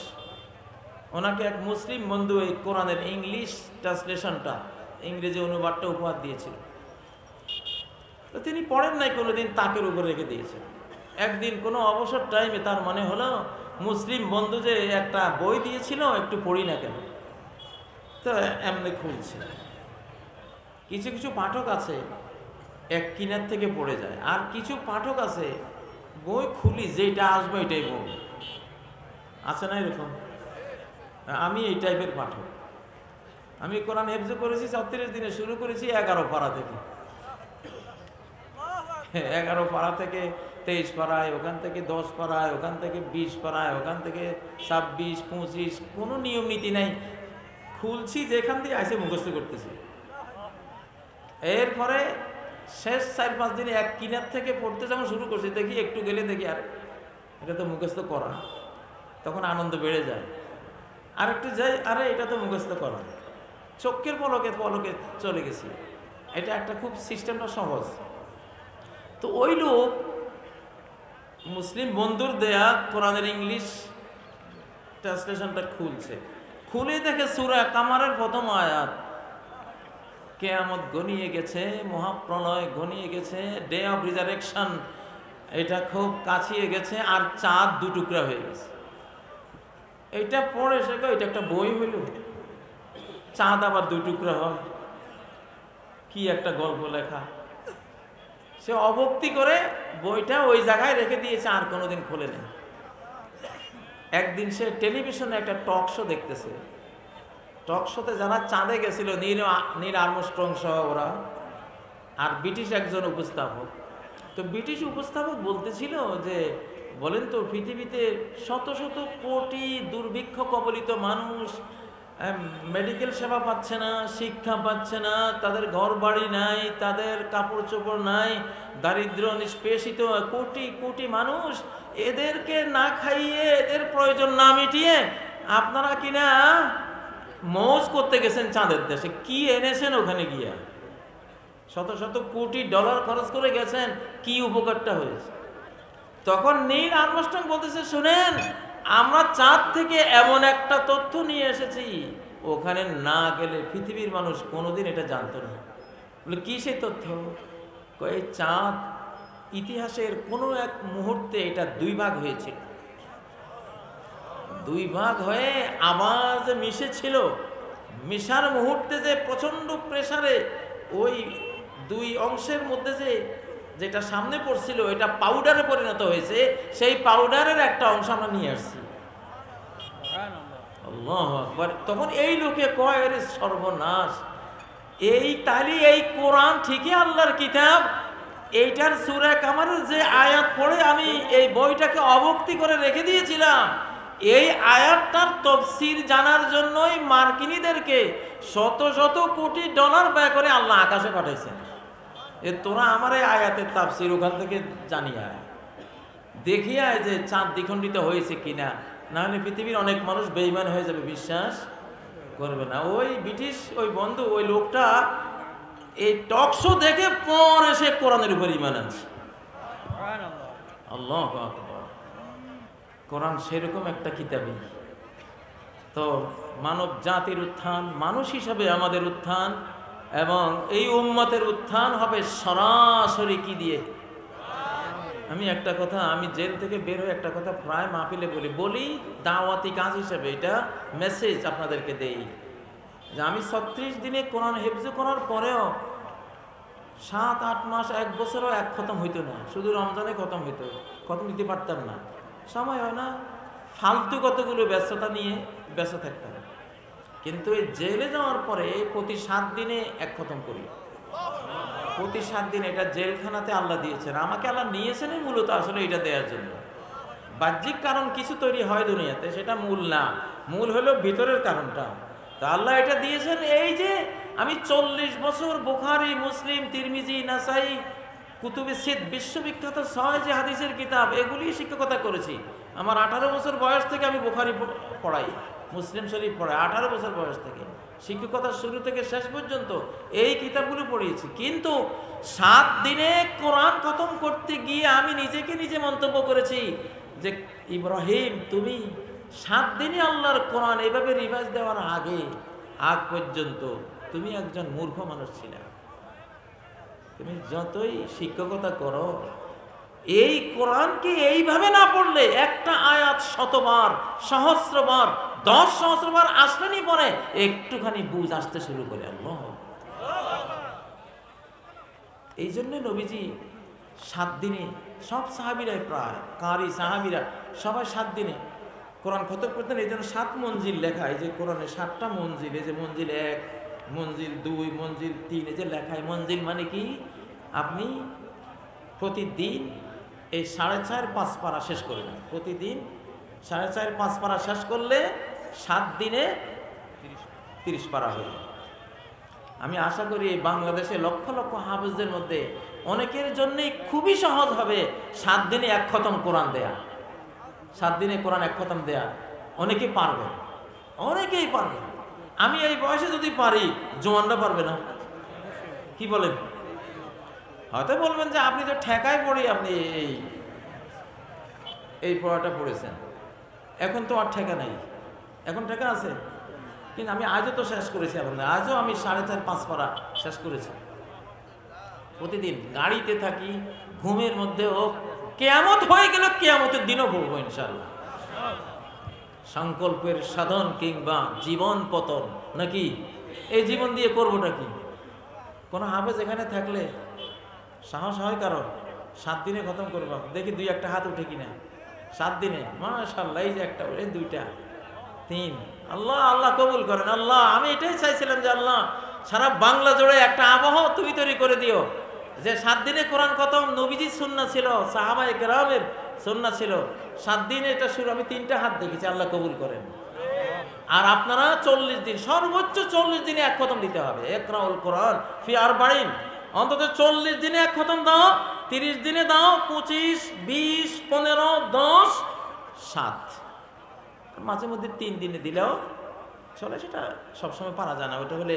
ওনাকে এক মুসলিম বন্ধু এই কোরআনের ইংলিশ ট্রান্সলেশনটা, ইংরেজি অনুবাদটা উপহার দিয়েছিল। তো তিনি পড়েন নাই কোনোদিন, তাকের উপর রেখে দিয়েছেন। একদিন কোনো অবসর টাইমে তার মনে হলো, মুসলিম বন্ধু যে একটা বই দিয়েছিল, একটু পড়ি না কেন। তো এমনি খুলছে। কিছু কিছু পাঠক আছে এক কিনার থেকে পড়ে যায়, আর কিছু পাঠক আছে বই খুলি যেটা আসবে এটাই বলবে। আছে না এরকম? আমি এই টাইপের পাঠক। আমি কোরআন হেফজ করেছি 36 দিনে, শুরু করেছি 11 পারা থেকে। 11 পারা থেকে 23 পারায়, ওখান থেকে 10 পারায়, ওখান থেকে 20 পারায়, ওখান থেকে 26, 25, কোনো নিয়ম নীতি নাই। খুলছি যেখান থেকে আসে মুখস্থ করতেছি। এরপরে শেষ 4-5 দিনে এক কিনার থেকে পড়তে যখন শুরু করছি, দেখি একটু গেলে দেখি আর এটা তো মুখস্থ করা। তখন আনন্দ বেড়ে যায়। আর একটু যাই, আরে এটা তো মুখস্থ করা। চোখের পলকে পলকে চলে গেছি। এটা একটা খুব সিস্টেমটা সহজ। তো ওই লোক মুসলিম বন্ধুর দেয়া কোরআনের ইংলিশ ট্রান্সলেশনটা খুলছে। খুলে দেখে সূরা কামারের প্রথম আয়াত, কিয়ামত ঘনিয়ে গেছে, মহাপ্রলয় ঘনিয়ে গেছে, ডে অফ রিজারেকশন এটা খুব কাছিয়ে গেছে, আর চাঁদ 2 টুকরা হয়ে গেছে। এটা পড়ে সে এটা একটা বই হইল, চাঁদ আবার 2 টুকরা হয়, কি একটা গল্প লেখা। সে অভক্তি করে বইটা ওই জায়গায় রেখে দিয়েছে, আর কোনোদিন খোলে নেই। একদিন সে টেলিভিশনে একটা টক শো দেখতেছে। টক শোতে যারা চাঁদে গেছিল, নীল আর্মস্ট্রং সহ ওরা, আর ব্রিটিশ একজন উপস্থাপক। তো ব্রিটিশ উপস্থাপক বলতেছিল যে, বলেন তো, পৃথিবীতে শত শত কোটি দুর্ভিক্ষ কবলিত মানুষ মেডিকেল সেবা পাচ্ছে না, শিক্ষা পাচ্ছে না, তাদের ঘর বাড়ি নাই, তাদের কাপড় চোপড় নাই, দারিদ্র নিষ্পেষিত কোটি কোটি মানুষ, এদেরকে না খাইয়ে, এদের প্রয়োজন না মিটিয়ে আপনারা কিনা মৌজ করতে গেছেন চাঁদের দেশে। কি এনেছেন ওখানে গিয়া? শত শত কোটি ডলার খরচ করে গেছেন, কি উপকারটা হয়েছে? তখন নীল আর্মস্ট্রং বলতেছে, শুনেন, আমরা চাঁদ থেকে এমন একটা তথ্য নিয়ে এসেছি, ওখানে না গেলে পৃথিবীর মানুষ কোনোদিন এটা জানতো না। বলে, কি সেই তথ্য? এই চাঁদ ইতিহাসের কোনো এক মুহূর্তে এটা দুই ভাগ হয়েছিল, দুই ভাগ হয়ে আবার যে মিশেছিল, মিশার মুহূর্তে যে প্রচন্ড প্রেসারে ওই দুই অংশের মধ্যে যে যেটা সামনে পড়ছিল এটা পাউডারে পরিণত হয়েছে, সেই পাউডারের একটা অংশ আমরা নিয়ে আসছি। আল্লাহু আকবার। তখন এই লোকে কয় এর সর্বনাশ, এই তাহলে এই কোরআন ঠিকই আল্লাহর কিতাব, এইটার সূরা কামারের যে আয়াত পড়ে আমি এই বইটাকে অভক্তি করে রেখে দিয়েছিলাম, এই আয়াতটার তাফসীর জানার জন্যই মার্কিনীদেরকে শত শত কোটি ডলার ব্যয় করে আল্লাহ আকাশে পাঠাইছেন। এ তোরা আমার এই আয়াতের তাফসীর ওখান থেকে জানিয়ে আয়, দেখিয়ে আয় যে চাঁদ দ্বিখণ্ডিত হয়েছে কিনা, না হলে পৃথিবীর অনেক মানুষ বেঈমান হয়ে যাবে, বিশ্বাস করবে না। ওই ব্রিটিশ ওই বন্ধু ওই লোকটা এই টক শো দেখে পরে সে কোরআনের উপর ঈমান আনছে। আল্লাহু আকবার। কোরআন সেরকম একটা কিতাবই। তো মানব জাতির উত্থান, মানুষ হিসাবে আমাদের উত্থান এবং এই উম্মতের উত্থান হবে সরাসরি কি দিয়ে? আমি একটা কথা, আমি জেল থেকে বের হয়ে একটা কথা প্রায় মাহফিলে বলি দাওয়াতি কাজ হিসেবে, এটা মেসেজ আপনাদেরকে দেই যে আমি 36 দিনে কোরআন হেফজ করার পরেও 7-8 মাস 1 বছরও এক খতম হইতো না, শুধু রমজানে খতম হইতো, খতম দিতে পারতাম না, সময় হয় না, ফালতু কতগুলো ব্যস্ততা নিয়ে ব্যস্ত থাকতাম। কিন্তু এই জেলে যাওয়ার পরে প্রতি 7 দিনে এক খতম করি, প্রতি 7 দিন। এটা জেলখানাতে আল্লাহ দিয়েছেন, আমাকে আল্লাহ নিয়েছেন মূলত আসলে এটা দেওয়ার জন্য। বাহ্যিক কারণ কিছু তৈরি হয় দুনিয়াতে, সেটা মূল না, মূল হলো ভিতরের কারণটা। তো আল্লাহ এটা দিয়েছেন এই যে আমি 40 বছর বুখারী, মুসলিম, তিরমিজি, নাসাই, কুতুবে সিদ, বিশ্ববিখ্যাত 6 যে হাদিসের কিতাব, এগুলি শিক্ষকতা করেছি। আমার 18 বছর বয়স থেকে আমি বুখারী পড়াই, মুসলিম শরীফ পড়াই, 18 বছর বয়স থেকে শিক্ষকতার শুরু থেকে শেষ পর্যন্ত এই কিতাবগুলো পড়িয়েছি। কিন্তু 7 দিনে কোরআন খতম করতে গিয়ে আমি নিজেকে নিজে মন্তব্য করেছি যে ইব্রাহিম, তুমি 7 দিনে আল্লাহর কোরআন এইভাবে রিভাইজ দেওয়ার আগ পর্যন্ত তুমি একজন মূর্খ মানুষ ছিলে। তুমি যতই শিক্ষকতা করো, এই কোরআনকে এইভাবে না পড়লে একটা আয়াত 100বার, সহস্রবার, 10 সহস্রবার আসলেনি পরে একটুখানি বুঝ আসতে শুরু করে। আল্লাহ, এই জন্য নবীজি 7 দিনে, সব সাহাবীরাই প্রায় কারি সাহাবীরা সবাই 7 দিনে কোরআন খতম করতেন। এই জন্য 7 মঞ্জিল লেখা, এই যে কোরআনে 7টা মঞ্জিল, এই যে মঞ্জিল 1, মঞ্জিল 2, মঞ্জিল 3, এই যে লেখায় মঞ্জিল মানে কি, আপনি প্রতিদিন এই 4.5-5 পারা শেষ করবেন। প্রতিদিন 4.5-5 পারা শেষ করলে 7 দিনে 30 পারা হবে। আমি আশা করি বাংলাদেশে লক্ষ লক্ষ হাফেজদের মধ্যে অনেকের জন্যই খুবই সহজ হবে 7 দিনে এক খতম কোরআন দেয়া। 7 দিনে কোরআন এক খতম দেয়া অনেকেই পারবে, অনেকেই পারবে। আমি এই বয়সে যদি পারি, জওয়ানরা পারবে না? কি বলেন? হয়তো বলবেন যে আপনি তো ঠেকায় পড়ি, আপনি এই পড়াটা পড়েছেন, এখন তো আর ঠেকা নাই। এখন ঠেকা আছে? কিন্তু আমি আজও তো শেষ করেছি, আপনার আজও আমি 4.5-5 পারা শেষ করেছি। প্রতিদিন গাড়িতে থাকি, ঘুমের মধ্যে হোক, কিয়ামত হয়ে গেল, কিয়ামতের দিনও পড়বো ইনশাআল্লাহ। সংকল্পের সাধন কিংবা জীবন পতন নাকি, এই জীবন দিয়ে করবোটা কি? কোনো হাফেজ এখানে থাকলে সাহস হয় কারো 7 দিনে খতম করবো? দেখি 2-1টা হাত উঠে কিনা 7 দিনে। মাশাআল্লাহ, এই যে একটা, এই 2টা, 3। আল্লাহ আল্লাহ কবুল করেন। আল্লাহ, আমি এটাই চাইছিলাম যে আল্লাহ সারা বাংলা জুড়ে একটা আবহাওয়া তুমি তৈরি করে দিও যে 7 দিনে কোরআন খতম নবীজির সুন্নাহ ছিল, সাহাবায়ে কেরামের সুন্নাহ ছিল। 7 দিনে এটা শুরু, আমি 3টা হাত দেখেছি, আল্লাহ কবুল করেন। আর আপনারা 40 দিন, সর্বোচ্চ 40 দিনে এক খতম দিতে হবে। ইকরাউল কোরআন ফি আরবাঈন, অন্তত 40 দিনে এক খতম দাও, 30 দিনে দাও, 25, 20, 15, 10, 7, মাঝে মধ্যে 3 দিনে দিলেও চলে। সেটা সবসময় পারা যায় না, ওটা হলে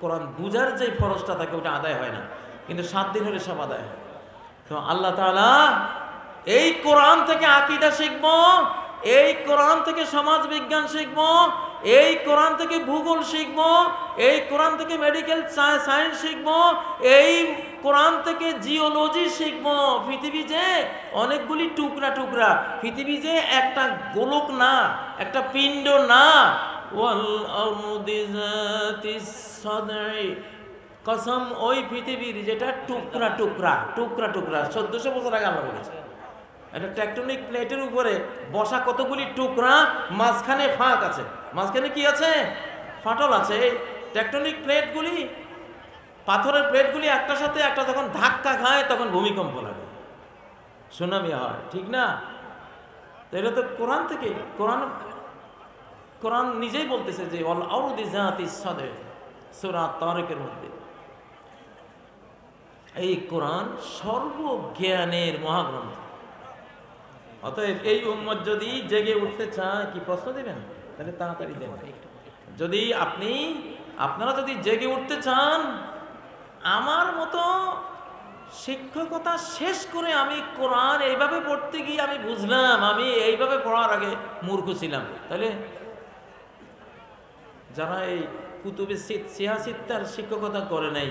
কোরআন বুঝার যে ফরজটা থাকে ওটা আদায় হয় না, কিন্তু 7 দিন হলে সব আদায় হয়। তো আল্লাহ তাআলা এই কোরআন থেকে আকীদা শিখব, এই কোরআন থেকে সমাজ বিজ্ঞান শিখব, এই কোরআন থেকে ভূগোল শিখব, এই কোরআন থেকে মেডিকেল সায়েন্স শিখব, এই কোরআন থেকে জিওলজি শিখবো। পৃথিবী যে অনেকগুলি টুকরা টুকরা, পৃথিবী যে একটা গোলক না, একটা পিণ্ড না। ওয়াল আরদি যাতিস সাদঈ, কসম ওই পৃথিবীর যেটা টুকরা টুকরা টুকরা টুকরা। 1400 বছর আগে আল্লাহ বলেছে একটা টেকটনিক প্লেটের উপরে বসা কতগুলি টুকরা, মাঝখানে ফাঁক আছে। মাঝখানে কি আছে? ফাটল আছে। এই টেকটনিক প্লেটগুলি, পাথরের প্লেটগুলি একটার সাথে একটা যখন ধাক্কা খায় তখন ভূমিকম্প লাগে, সুনামি হয়, ঠিক না? তো এটা তো কোরআন থেকে। কোরআন নিজেই বলতেছে যে ওয়াল আরদি যাতিস সাদঈ, সূরা তারিকের মধ্যে। এই কোরআন সর্বজ্ঞানের মহাগ্রন্থ। অতএব এই উম্মত যদি জেগে উঠতে চায়, কি প্রশ্ন দিবেন? তাহলে তাড়াতাড়ি দেন। যদি আপনারা যদি জেগে উঠতে চান, আমার মতো শিক্ষকতা শেষ করে আমি কোরআন এইভাবে পড়তে গিয়ে আমি বুঝলাম আমি এইভাবে পড়ার আগে মূর্খ ছিলাম। তাহলে যারা এই কুতুবে সিয়াসিত্তার শিক্ষকতা করে নাই,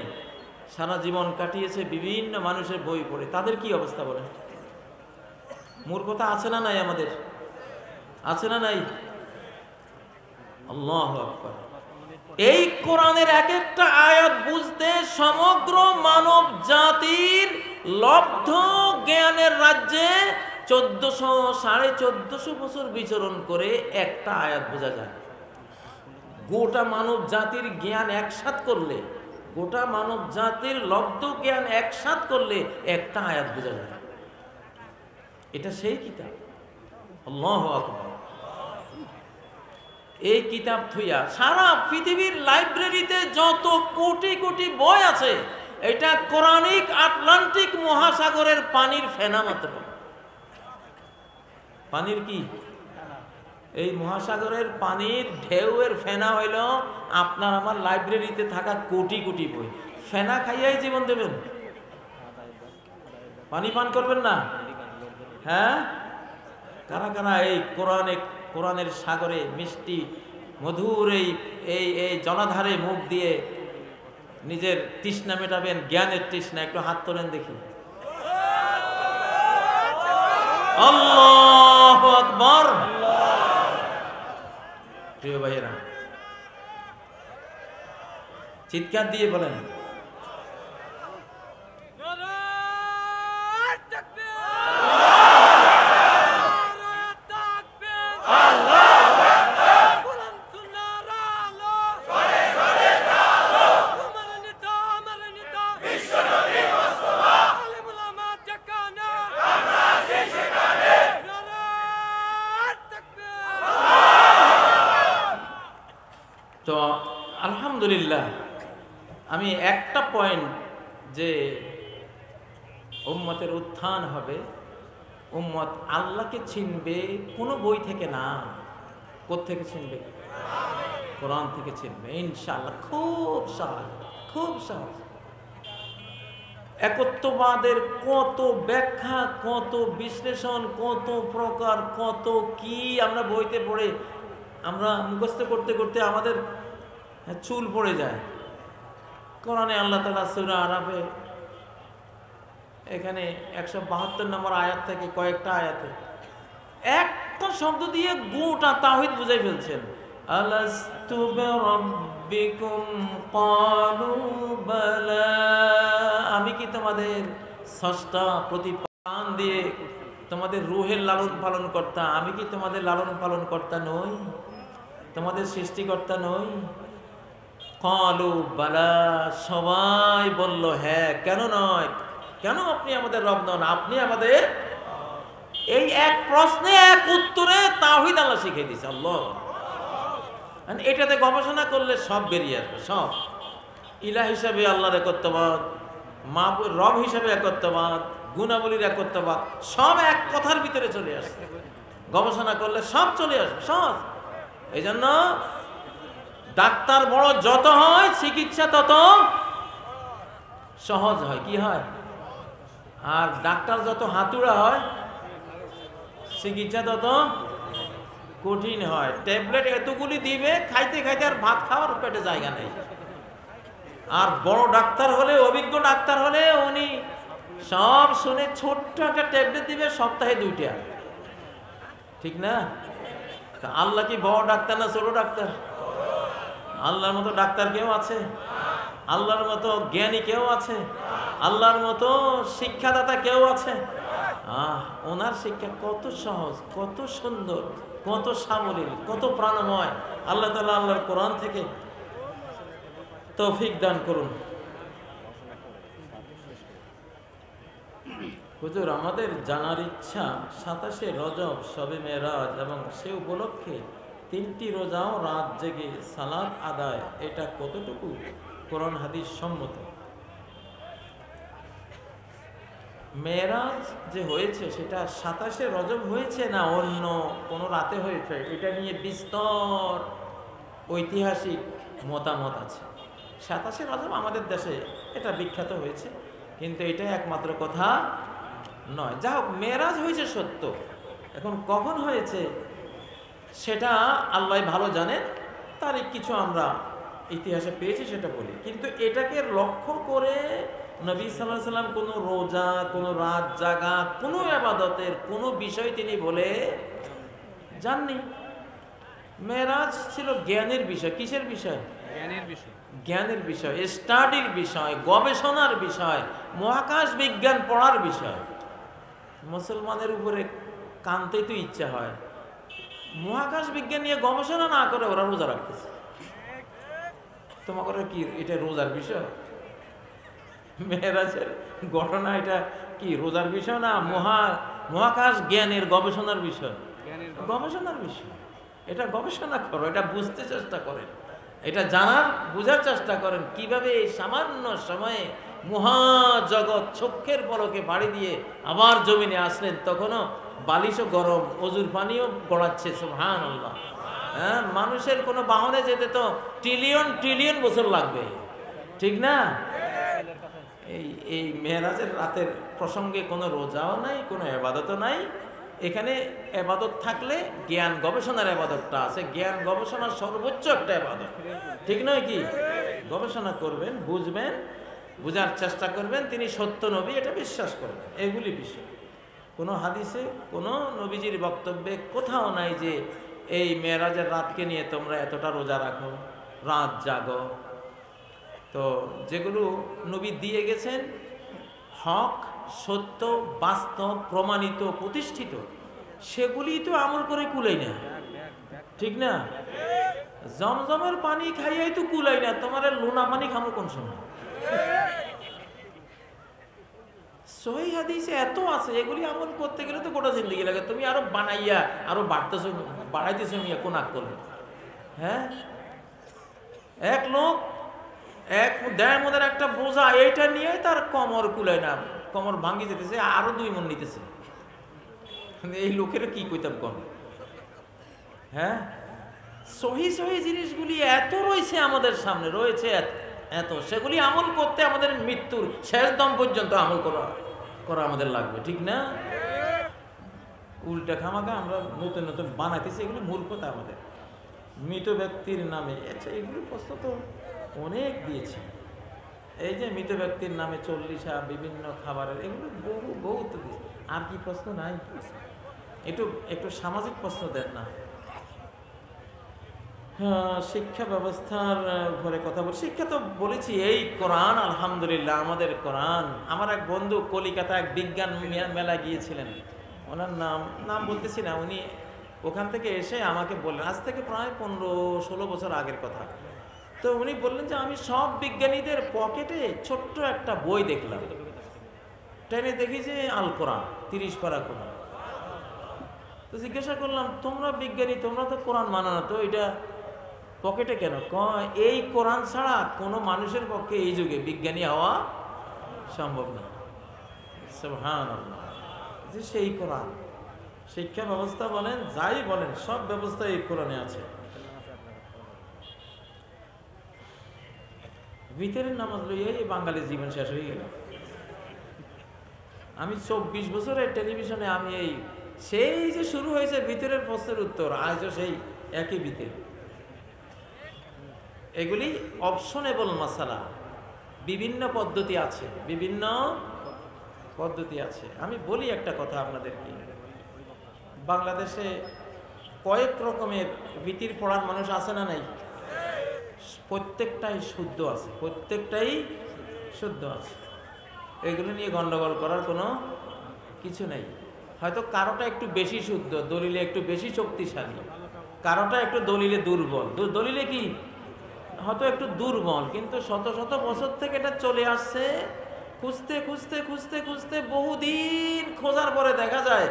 সারা জীবন কাটিয়েছে বিভিন্ন মানুষের বই পড়ে, তাদের কি অবস্থা বলেন? মূর্খতা আছে না নাই? আমাদের আছে না নাই? আল্লাহু আকবার। এই কোরআনের এক একটা আয়াত বুঝতে সমগ্র মানব জাতির লব্ধ জ্ঞানের রাজ্যে 1400-1450 বছর বিচরণ করে একটা আয়াত বোঝা যায়। গোটা মানব জাতির জ্ঞান একসাথ করলে, গোটা মানব জাতির লব্ধ জ্ঞান একসাথ করলে একটা আয়াত বোঝা যায়। এটা সেই কিতাব। আল্লাহু আকবার। এই কিতাব থুইয়া সারা পৃথিবীর লাইব্রেরিতে যত কোটি কোটি বই আছে, এটা কোরআনিক আটলান্টিক মহাসাগরের পানির ফেনা মাত্র। পানির কি? এই মহাসাগরের পানির ঢেউয়ের ফেনা হইল আপনার আমার লাইব্রেরিতে থাকা কোটি কোটি বই। ফেনা খাইয়াই জীবন দেবেন? পানি পান করবেন না? হ্যাঁ, কারা কারা এই কোরআনের সাগরে মিষ্টি মধুর এই জলাধারে মুখ দিয়ে নিজের তৃষ্ণা মেটাবেন, জ্ঞানের তৃষ্ণা? একটু হাত তোলেন দেখি। আল্লাহু আকবার। প্রিয় ভাইয়েরা, চিৎকার দিয়ে বলেন তো আলহামদুলিল্লাহ। আমি একটা পয়েন্ট, যে উম্মতের উত্থান হবে, উম্মত আল্লাহকে চিনবে কোনো বই থেকে না। কোত্থেকে চিনবে? কোরআন থেকে চিনবে ইনশাআল্লাহ। খুব সহজ, খুব সহজ। একত্ববাদের কত ব্যাখ্যা, কত বিশ্লেষণ, কত প্রকার, কত কি আমরা বইতে পড়ে আমরা মুখস্থ করতে করতে আমাদের চুল পড়ে যায়। কোরআনে আল্লাহ তাআলা সূরা আরাফে এখানে 172 নম্বর আয়াত থেকে কয়েকটা আয়াতে একটা শব্দ দিয়ে গোটা তাওহীদ বুঝাই ফেলছেন। আলাস্তু বিরাব্বিকুম ক্বালু বালা, আমি কি তোমাদের স্রষ্টা, প্রতিপালন দিয়ে তোমাদের রূহের লালন পালন কর্তা? আমি কি তোমাদের লালন পালন কর্তা নই? তোমাদের সৃষ্টিকর্তা নই? ক্বালু বালা, সবাই বলল হ্যাঁ। কেন নয়? কেন আপনি আমাদের রব নন? আপনি আমাদের। এই এক প্রশ্নে এক উত্তরে তাওহীদ আল্লাহ শিখিয়ে দিয়েছে। আল্লাহ, এটাতে গবেষণা করলে সব বেরিয়ে আসবে। সব ইলাহ হিসাবে আল্লাহর একত্ববাদ, মাহবুব রব হিসাবে একত্ববাদ, গুণাবলীর একত্ববাদ, সব এক কথার ভিতরে চলে আসবে। গবেষণা করলে সব চলে আসবে, সব। এই জন্য ডাক্তার বড় যত হয়, চিকিৎসা তত সহজ হয়। কি হয়? আর ডাক্তার যত হাতুড়া হয়, চিকিৎসা তত কঠিন হয়। ট্যাবলেট এতগুলি দিবে, খাইতে খাইতে আর ভাত খাওয়ার পেটে জায়গা নেই। আর বড় ডাক্তার হলে, অভিজ্ঞ ডাক্তার হলে উনি সব শুনে ছোট্ট একটা ট্যাবলেট দিবে, সপ্তাহে 2টা। ঠিক না? আল্লাহ কি বড় ডাক্তার না ছোট ডাক্তার? আল্লাহর মতো ডাক্তার কেউ আছে? আল্লাহর মতো জ্ঞানী কেউ আছে? আল্লাহর মতো শিক্ষাদাতা কেউ আছে? ওনার শিক্ষা কত সহজ, কত সুন্দর, কত সাবলীল, কত প্রাণময়। আল্লাহ তাআলা আল্লাহর কোরআন থেকে তৌফিক দান করুন। হুজুর, আমাদের জানার ইচ্ছা 27শে রজব, শবে মেরাজ এবং সে উপলক্ষে 3টি রোজাও রাত জেগে সালাত আদায়, এটা কতটুকু কোরআন হাদিস সম্মত? মেরাজ যে হয়েছে সেটা 27শে রজব হয়েছে না অন্য কোনো রাতে হয়েছে, এটা নিয়ে বিস্তর ঐতিহাসিক মতামত আছে। 27শে রজব আমাদের দেশে এটা বিখ্যাত হয়েছে, কিন্তু এটা একমাত্র কথা নয়। যা হোক, মেরাজ হয়েছে সত্য, এখন কখন হয়েছে সেটা আল্লাহ ভালো জানেন। তারিখ কিছু আমরা ইতিহাসে পেয়েছি, সেটা বলি। কিন্তু এটাকে লক্ষ্য করে নবী সাল্লাল্লাহু আলাইহি ওয়াসাল্লাম কোনো রোজা, কোনো রাত জাগা, কোনো ইবাদতের কোনো বিষয় তিনি বলে জাননি। মেরাজ ছিল জ্ঞানের বিষয়। কিসের বিষয়? জ্ঞানের বিষয়। জ্ঞানের বিষয়, স্টাডির বিষয়, গবেষণার বিষয়, মহাকাশ বিজ্ঞান পড়ার বিষয়। মুসলমানের উপরে কানতে তো ইচ্ছা হয়, মহাকাশ বিজ্ঞান নিয়ে গবেষণা না করে ওরা রোজা রাখতেছে। তোমাকে কি এটা রোজার বিষয়? মেরাজের ঘটনা এটা কি রোজার বিষয় না মহাকাশ জ্ঞানের গবেষণার বিষয়? গবেষণার বিষয়। এটা গবেষণা করো, এটা বুঝতে চেষ্টা করেন, এটা জানার বুঝার চেষ্টা করেন কিভাবে এই সামান্য সময়ে মহাজগৎ চক্ষের পলকে বাড়ি দিয়ে আবার জমিনে আসলেন। তখনও বালিশও গরম, অজুর পানিও গড়াচ্ছে। সুবহানাল্লাহ। হ্যাঁ, মানুষের কোনো বাহনে যেতে তো ট্রিলিয়ন ট্রিলিয়ন বছর লাগবে, ঠিক না? এই মেরাজের রাতের প্রসঙ্গে কোনো রোজাও নাই, কোনো ইবাদতও নাই। এখানে ইবাদত থাকলে জ্ঞান গবেষণার ইবাদতটা আছে। জ্ঞান গবেষণার সর্বোচ্চ একটা ইবাদত, ঠিক নয় কি? গবেষণা করবেন, বুঝবেন, বুঝার চেষ্টা করবেন তিনি সত্য নবী, এটা বিশ্বাস করবেন। এগুলি বিষয়। কোনো হাদিসে, কোনো নবীজির বক্তব্যে কোথাও নাই যে এই মেরাজের রাতকে নিয়ে তোমরা এতটা রোজা রাখো, রাত জাগো। তো যেগুলো নবী দিয়ে গেছেন হক, সত্য, বাস্তব, প্রমাণিত, প্রতিষ্ঠিত, সেগুলি তো আমল করে কুলাই না, ঠিক না? জমজমের পানি খাইয়াই তো কুলাই না, তোমার লোনা পানি খামো কোন সময়? সহিহ হাদিসে এত আছে, এগুলি আমল করতে গেলে তো গোটা জিন্দেগি লাগে। তুমি আরো বানাইয়া আরো বাড়াইতেছো মিয়া কোন আকল? হ্যাঁ, এক লোক এক দেড় মনের একটা বোঝা, এইটা নিয়ে তার কমর কুলায় না, কমর ভাঙ্গি যেতেছে, আরো 2 মন নিতেছে। এই লোকের কি কইতাম কম? হ্যাঁ, সহি সহি জিনিসগুলি এত রয়েছে আমাদের সামনে, রয়েছে এত, সেগুলি আমল করতে আমাদের মৃত্যুর শেষ দম পর্যন্ত আমল করা আমাদের লাগবে, ঠিক না? উল্টা খামাখা আমরা নতুন নতুন বানাইতেছি, এগুলি মূর্খতা আমাদের। মৃত ব্যক্তির নামে, আচ্ছা এগুলি প্রশ্ন তো অনেক দিয়েছে। এই যে মৃত ব্যক্তির নামে 40 বিভিন্ন খাবারের, এগুলো বহু তো দিয়েছে। আর কি প্রশ্ন নাই? একটু সামাজিক প্রশ্ন দেন না। শিক্ষা ব্যবস্থার উপরে কথা বলি। শিক্ষা তো বলেছি, এই কোরআন, আলহামদুলিল্লাহ আমাদের কোরআন। আমার এক বন্ধু কলিকাতা এক বিজ্ঞান মেলায় গিয়েছিলেন, ওনার নাম বলতেছি না, উনি ওখান থেকে এসে আমাকে বললেন, আজ থেকে প্রায় 15-16 বছর আগের কথা। তো উনি বললেন যে আমি সব বিজ্ঞানীদের পকেটে ছোট্ট একটা বই দেখলাম, টেনে দেখি যে আল কোরআন, 30 পারা কোরআন। তো জিজ্ঞাসা করলাম, তোমরা বিজ্ঞানী, তোমরা তো কোরআন মানো না, তো এটা পকেটে কেন? এই কোরআন ছাড়া কোনো মানুষের পক্ষে এই যুগে বিজ্ঞানী হওয়া সম্ভব না। সুবহানাল্লাহ। যে সেই কোরআন, শিক্ষা ব্যবস্থা বলেন, যাই বলেন, সব ব্যবস্থা এই কোরআনে আছে। ভিতরের নামাজ লইয়া এই বাঙালির জীবন শেষ হয়ে গেল। আমি 24 বছরের টেলিভিশনে আমি সেই যে শুরু হয়েছে ভিতরের প্রশ্নের উত্তর, আজও সেই একই ভিতর। এগুলি অপশনেবল মাসালা, বিভিন্ন পদ্ধতি আছে, বিভিন্ন পদ্ধতি আছে। আমি বলি একটা কথা আপনাদেরকে, বাংলাদেশে কয়েক রকমের ভীতির পড়ার মানুষ আছে না নাই? প্রত্যেকটাই শুদ্ধ আছে, প্রত্যেকটাই শুদ্ধ আছে। এগুলো নিয়ে গন্ডগোল করার কোনো কিছু নেই। হয়তো কারোটা একটু বেশি শুদ্ধ, দলিলে একটু বেশি শক্তিশালী, কারোটা একটু দলিলে দুর্বল। দলিলে কি হয়তো একটু দুর্বল, কিন্তু শত শত বছর থেকে এটা চলে আসছে। খুঁজতে খুঁজতে খুঁজতে খুঁজতে বহুদিন খোঁজার পরে দেখা যায়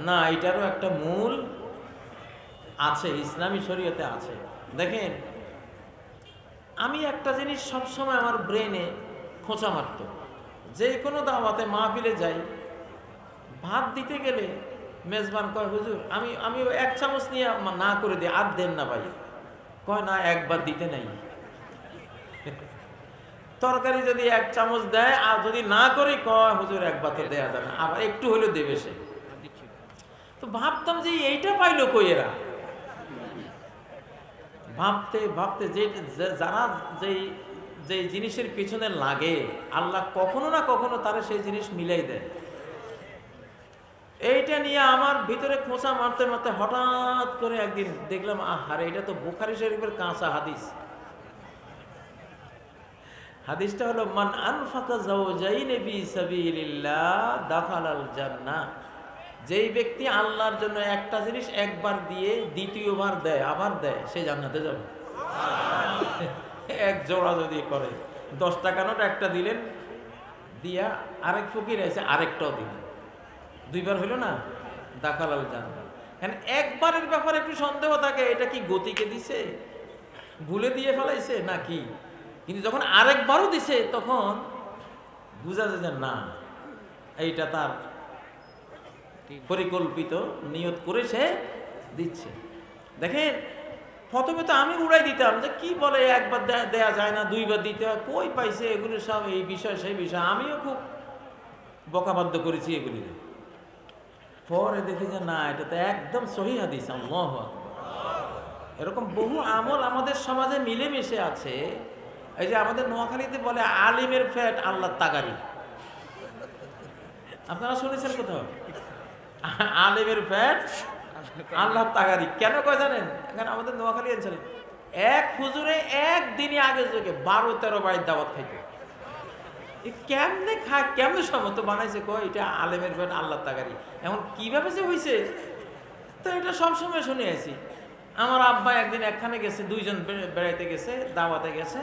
না, এটারও একটা মূল আছে, ইসলামী শরীয়তে আছে। দেখেন, আমি একটা জিনিস সবসময় আমার ব্রেনে খোঁচা মারত, যে কোনো দাওয়াতে মাহফিলে যাই, ভাত দিতে গেলে মেজবান কয়, হুজুর আমি এক চামচ নিয়ে না করে দিই, আর দেন না ভাই। কয় না, একবার দিতে নাই। তরকারি যদি এক চামচ দেয় আর যদি না করি, কয় হুজুর একবার তো দেয়া যাবে না, আবার একটু হলেও দেবে সে। তো ভাবতাম যে এইটা পাইলো কই এরা। ভাবতে ভাবতে যারা যেই জিনিসের পিছনে লাগে, আল্লাহ কখনো না কখনো তারা সেই জিনিস মিলাই দেয়। এইটা নিয়ে আমার ভিতরে খোঁচা মারতে মারতে হঠাৎ করে একদিন দেখলাম, আহারে, এটা তো বুখারী শরীফের কাঁচা হাদিস। হাদিসটা হলো, মান আনফাকা যাওজাইন ফি সাবিলিল্লাহ দাখালাল জান্নাহ। যেই ব্যক্তি আল্লাহর জন্য একটা জিনিস একবার দিয়ে দ্বিতীয়বার দেয়, আবার দেয়, সে জান্নাতে যাবে। এক জোড়া যদি করে, 10 টাকা নোট একটা দিলেন, দিয়া আরেক ফকির এসে আরেকটাও দিলেন, 2 বার হইল না, দাখালাল জান্নাহ। এখন একবারের ব্যাপারে একটু সন্দেহ থাকে, এটা কি গতিকে দিছে, ভুলে দিয়ে ফেলাইছে নাকি। কিন্তু যখন আরেকবারও দিছে, তখন বুঝা যায় যে না, এইটা তার পরিকল্পিত, নিয়ত করে সে দিচ্ছে। দেখেন, প্রথমে তো আমি উড়াই দিতাম যে কি বলে, একবার দেয়া যায় না, 2 বার দিতে হয়, কই পাইছে এগুলো সব, এই বিষয় সেই বিষয়। আমিও খুব বকাবাদ্য করেছি এগুলি। পরে দেখি যে না, এটা তো একদম সহিহ হাদিস। আল্লাহু আকবার। এরকম বহু আমল আমাদের সমাজে মিলেমিশে আছে। এই যে আমাদের নোয়াখালীতে বলে, আলিমের ফ্যাট আল্লাহর তাগারি। আপনারা শুনেছেন কোথাও? আলিমের ফ্যাট আল্লাহর তাগারি কেন কয় জানেন? এখানে আমাদের নোয়াখালী অঞ্চলে এক হুজুরে একদিনই আগে যোগে 12-13 বাড়ির দাওয়াত খাইতে। কেমনে কেমনে সম্মত বানাইছে, কয় এটা আলেমের ফ্যাট আল্লাহর তাগারি। এমন কিভাবে যে হয়েছে, তো এটা সবসময় শুনে আছি। আমার আব্বা একদিন একখানে গেছে, 2 জন বেড়াইতে গেছে, দাওয়াতে গেছে।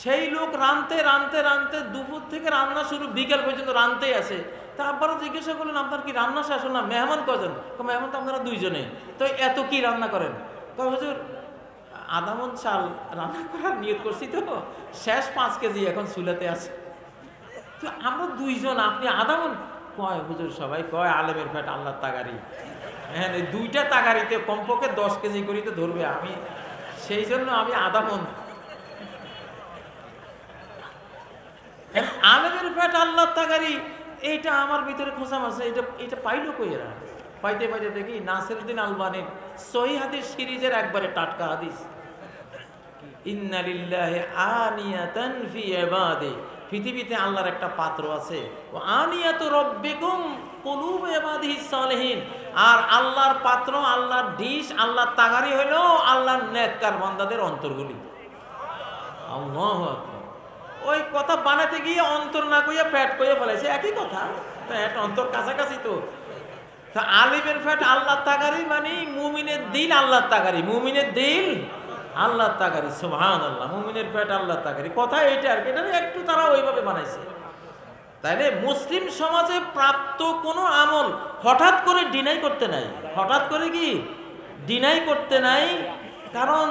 সেই লোক রানতে রানতে রানতে দুপুর থেকে রান্না শুরু, বিকেল পর্যন্ত রানতেই আছে। তা আব্বারা জিজ্ঞাসা করলেন, আপনার কি রান্না শেষ হল না? মেহমান কজন? মেহমান তো আপনারা 2 জনে, তো এত কি রান্না করেন? হুজুর, আধা মণ চাল রান্না করার নিয়ত করছি, তো শেষ 5 কেজি এখন চুলাতে আছে। তো আমরা 2 জন, আপনি আধা মণ? কয় হুজুর সবাই কয় আলেমের ফ্যাট আল্লাহর তাগারি। হ্যাঁ, এই 2টা তাগারিতে কমপক্ষে 10 কেজি করে তো ধরবে। আমি সেই জন্য আমি আধা মণ। আলেমের ফ্যাট আল্লাহর তাগারি, এইটা আমার ভিতরে খোঁচা মারছে। এটা পাইলো কই এরা? পাইতে পাইতে দেখি নাসিরউদ্দিন আলবানীর সহিহ হাদিস সিরিজের একবারে টাটকা হাদিস, ইন্না লিল্লাহি আনিয়াতান ফি ইবাদি। পৃথিবীতে আল্লাহর একটা পাত্র আছে, ও আনিয়াতু রাব্বিকুম কুলুব ইবাদিহিস সালিহিন। আর আল্লাহর পাত্র, আল্লাহর ডিশ, আল্লাহর তাগারি হইল আল্লাহর নেককার বান্দাদের অন্তরগুলি। আল্লাহু আকবার। ওই কথা বানাতে গিয়ে অন্তর না কইয়া ফ্যাট কইয়া ফেলাইছে, একই কথা। ফ্যাট অন্তর কাছাকাছি তো। আলিমের ফ্যাট আল্লাহর তাগারি মানে মুমিনের দিল আল্লাহর তাগারি, মুমিনের দিল আল্লাহর তাগারি। সুবহানাল্লাহ। মুমিনের ফ্যাট আল্লাহর তাগারি, কথা এইটা আর কি। এটা একটু তারা ওইভাবে বানাইছে। তাইলে মুসলিম সমাজে প্রাপ্ত কোনো আমল হঠাৎ করে ডিনাই করতে নাই। হঠাৎ করে কি ডিনাই করতে নাই, কারণ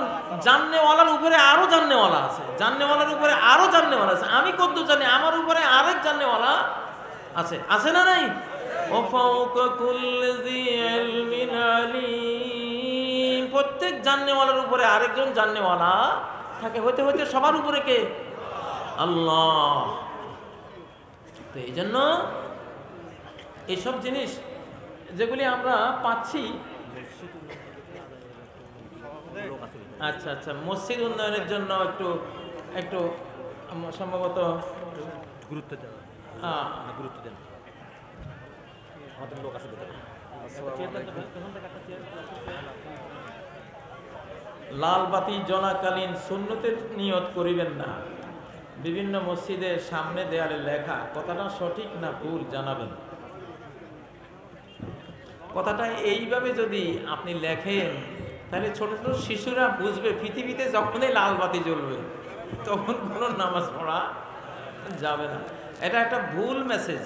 জান্নেওয়ালার উপরে আরো জান্নেওয়ালা আছে, জান্নেওয়ালার উপরে আরো জান্নেওয়ালা আছে। আমি কত জানি, আমার উপরে আরেক জান্নেওয়ালা আছে, আছে না নাই? প্রত্যেক জান্নেওয়ালার উপরে আরেকজন জান্নেওয়ালা থাকে। হইতে হইতে সবার উপরে কে? আল্লাহ। তো এই জন্য এইসব জিনিস যেগুলি আমরা পাচ্ছি, আচ্ছা আচ্ছা, মসজিদ উন্নয়নের জন্য একটু সম্ভবত গুরুত্ব দেন, গুরুত্ব দেন, আমাদের লোক আছে ভেতরে। লাল বাতি জ্বলাকালীন সুন্নতের নিয়ত করিবেন না। বিভিন্ন মসজিদের সামনে দেয়ালে লেখা, কথাটা সঠিক না ভুল জানাবেন। কথাটা এইভাবে যদি আপনি লেখেন তাহলে ছোট ছোট শিশুরা বুঝবে পৃথিবীতে যখনই লাল বাতি জ্বলবে তখন কোনো নামাজ পড়া যাবে না। এটা একটা ভুল মেসেজ,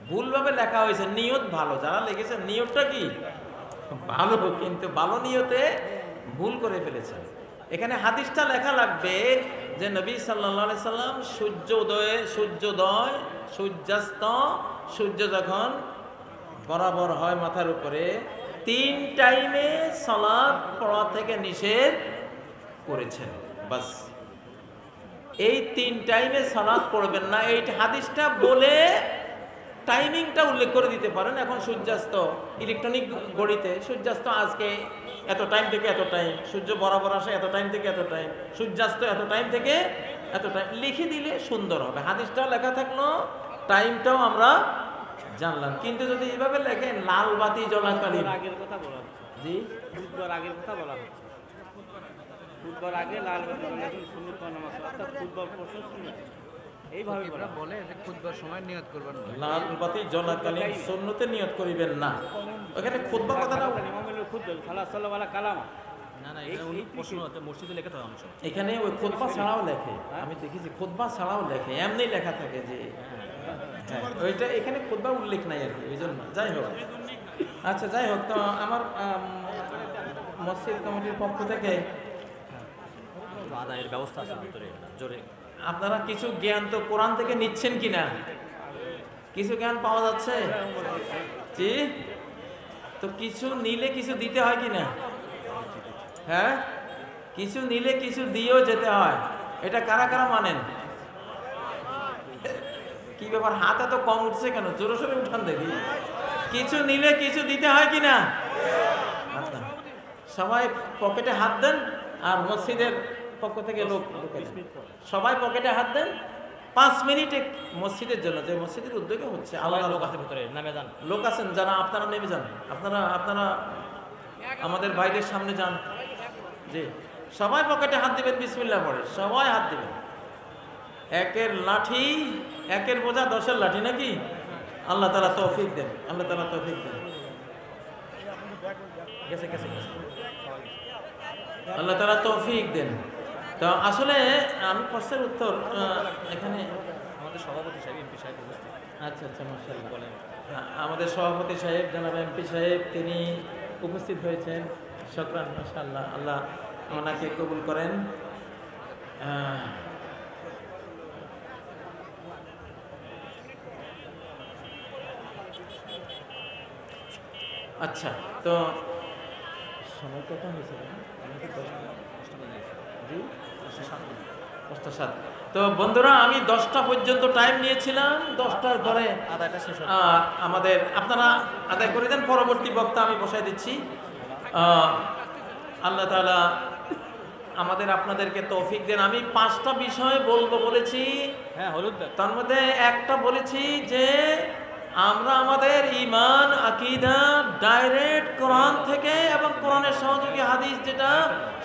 ভুলভাবে লেখা হয়েছে। নিয়ত ভালো, যারা লিখেছে নিয়তটা কি ভালো, কিন্তু ভালো নিয়তে ভুল করে ফেলেছে। এখানে হাদিসটা লেখা লাগবে যে নবী সাল্লাল্লাহু আলাইহি সাল্লাম সূর্যোদয়, সূর্যাস্ত, সূর্য যখন বরাবর হয় মাথার উপরে 3 টাইমে সালাত পড়া থেকে নিষেধ করেছেন। বাস এই 3 টাইমে সালাত পড়বেন না, এই হাদিসটা বলে টাইমিংটা উল্লেখ করে দিতে পারেন। এখন সূর্যাস্ত ইলেকট্রনিক ঘড়িতে সূর্যাস্ত আজকে এত টাইম থেকে এত টাইম, সূর্য বরাবর আসে এত টাইম থেকে এত টাইম, সূর্যাস্ত এত টাইম থেকে এত টাইম লিখে দিলে সুন্দর হবে। হাদিসটাও লেখা থাকলো, টাইমটাও আমরা জানলাম। কিন্তু যদি এইভাবে লেখেন লাল বাতি জ্বলাকালীন, আগের কথা বলা হচ্ছে, জি খুতবার আগের কথা বলা হচ্ছে, খুতবার আগে লাল বাতি জ্বলাকালীন সুন্নত নামাজ, অর্থাৎ খুতবার প্রশ্ন সুন্নত এইভাবে বলে যে খুতবার সময় নিয়ত করবেন না, লাল বাতি জ্বলাকালীন সুন্নতে নিয়ত করিবেন না। ওখানে খুতবা কথাটা ইমামের খুতবা সাল্লাল্লাহু আলাইহি কালামা না না, এটা অনেক প্রশ্ন হচ্ছে, মসজিদে লেখা থাকে অংশ। এখানে ওই খুতবা ছাড়াও লেখে, আমি দেখেছি খুতবা ছাড়াও লেখে, এমনি লেখা থাকে যে ওইটা, এখানে খুতবা উল্লেখ নাই আর কি, ওই জন্য। যাই হোক, আচ্ছা যাই হোক, তো আমার মসজিদ কমিটির পক্ষ থেকে আদায়ের ব্যবস্থা আছে ভিতরে জোরে। আপনারা কিছু জ্ঞান তো কোরআন থেকে নিচ্ছেন কিনা, কিছু জ্ঞান পাওয়া যাচ্ছে? জি, তো কিছু নিলে কিছু দিতে হয় কিনা? হ্যাঁ, কিছু নিলে কিছু দিয়েও যেতে হয়। এটা কারা কারা মানেন? কি ব্যাপার, হাত এত কম উঠছে কেন? জোরে সোরে উঠান দেখি। কিছু নিলে কিছু দিতে হয় কিনা? আচ্ছা, সবাই পকেটে হাত দেন, আর মসজিদের পক্ষ থেকে লোক সবাই পকেটে হাত দেন। 5 মিনিট মসজিদের জন্য, যে মসজিদের উদ্যোগে হচ্ছে, আলাদা লোক আছে ভিতরে, নামে যান। লোক আছেন যারা, আপনারা নেমে যান, আপনারা আমাদের ভাইদের সামনে যান। জি, সবাই পকেটে হাত দিবেন, বিসমিল্লাহ পড়ে সবাই হাত দিবেন। একের লাঠি, একের বোঝা 10-এর লাঠি নাকি? আল্লাহ তাআলা তৌফিক দেন, আল্লাহ তাআলা তৌফিক দেন। গেছে গেছে আল্লাহ তাআলা তৌফিক দেন। তো আসলে আমি প্রশ্নের উত্তর এখানে আমাদের সভাপতি সাহেব, এমপি সাহেব উপস্থিত। আচ্ছা আচ্ছা, মাশাআল্লাহ। বলেন। আমাদের সভাপতি সাহেব, জনাব এমপি সাহেব, তিনি উপস্থিত হয়েছেন। শুকরান, মাশাআল্লাহ, আল্লাহ ওনাকে কবুল করেন। আচ্ছা, তো সময় কত হয়েছে? জি, 7:07। তো বন্ধুরা, আমি 10টা পর্যন্ত টাইম নিয়েছিলাম, 10টার পরে আদায়টা শেষ হবে। আমাদের আপনারা আদায় করে দেন, পরবর্তী বক্তা আমি বসাই দিচ্ছি। আল্লাহ তাআলা আমাদের আপনাদেরকে তৌফিক দেন। আমি 5টা বিষয় বলবো বলেছি, হ্যাঁ, হলুদ ব্যাগ। তার মধ্যে একটা বলেছি যে আমরা আমাদের ঈমান আকীদা ডাইরেক্ট কোরআন থেকে এবং কোরআনের সহযোগী হাদিস যেটা,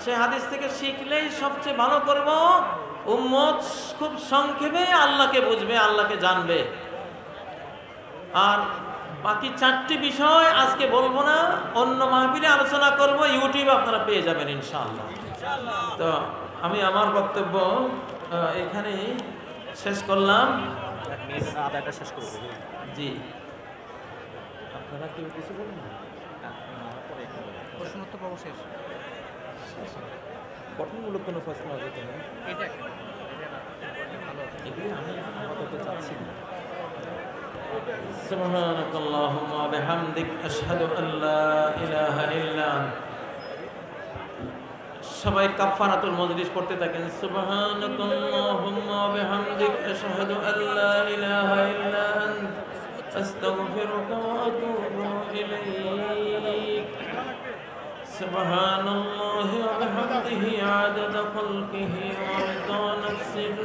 সে হাদিস থেকে শিখলেই সবচেয়ে ভালো করব। উম্মত খুব সংক্ষেপে আল্লাহকে বুঝবে, আল্লাহকে জানবে। আর বাকি 4টি বিষয় আজকে বলবো না, অন্য মাহফিলে আলোচনা করব, ইউটিউবে আপনারা পেয়ে যাবেন ইনশাআল্লাহ। তো আমি আমার বক্তব্য এখানেই শেষ করলাম। আদায়টা শেষ করবো। জি, আপনারা কেউ কিছু বলবেন? প্রশ্নোত্তর পর্ব শেষ। গঠনমূলক কোনো প্রশ্ন আছে কিনা? এটা এগুলি আমি আপাতত চাচ্ছি না। সুবহানাকাল্লাহুম্মা ওয়া বিহামদিক, আশহাদু আল্লা ইলাহা ইল্লা আনতা। সবাই কাফারাতুল মজলিস পড়তে থাকেন। সুবহানাকাল্লাহুম্মা ওয়া বিহামদিক, আশহাদু আল্লা ইলাহা ইল্লা আনতা, আস্তাগফিরুকা ওয়া আতুবু ইলাইক। সুবহানাল্লাহি ওয়া বিহামদিহি আদাদা খালকিহি ওয়া রিদা নাফসিহি।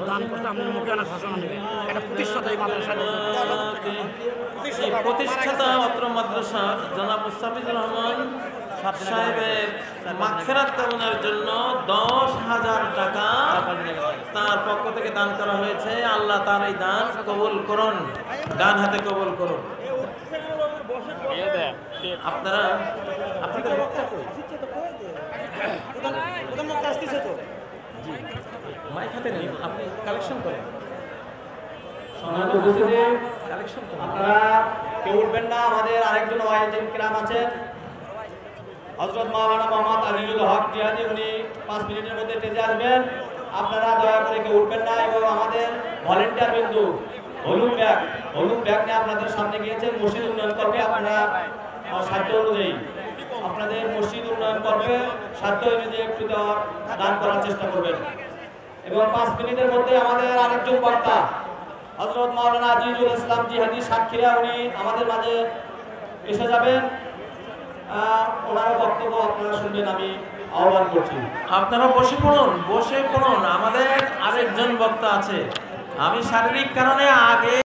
দান করতে আপনি মুখে আনা ঘোষণা নেবেন এটা প্রতিষ্ঠাতা এই মাদ্রাসার এই প্রতিষ্ঠাতা অত্র মাদ্রাসার জনাব মুস্তাফিজুর রহমান সাহেবের মাগফিরাত কামনার জন্য 10,000 টাকা তার পক্ষ থেকে দান করা হয়েছে। আল্লাহ তার এই দান কবুল করুন, ডান হাতে কবুল করুন। আপনারা আপনাদের বক্তা কই? জি, মাইক হাতে নিন, আপনি কালেকশন করেন, কালেকশন করেন। আপনারা কেউ উঠবেন না। আমাদের আরেকজন ওয়াইজিন কিরাম আছেন, হযরত মাওলানা মোহাম্মদ আলিউল হক জিহাদি, উনি 5 মিনিটের মধ্যে স্টেজে আসবেন। আপনারা দয়া করে কেউ উঠবেন না। এবং আমাদের ভলেন্টিয়ার বিন্দু হলুদ ব্যাগ নিয়ে আপনাদের সামনে গিয়েছেন। মসজিদ উন্নয়ন করবে, আপনারা সাধ্য অনুযায়ী আপনাদের মসজিদ উন্নয়ন করবে, সাধ্য অনুযায়ী একটু দান করার চেষ্টা করবেন। এবং 5 মিনিটের মধ্যে আমাদের আরেকজন বক্তা হযরত মাওলানা আজিজুল ইসলাম জিহাদি সাতক্ষীরা, উনি আমাদের মাঝে এসে যাবেন। ওনার বক্তব্য আপনারা শুনবেন, আমি আহ্বান করছি। আপনারা বসে পড়ুন। আমাদের আরেকজন বক্তা আছে। আমি শারীরিক কারণে আগে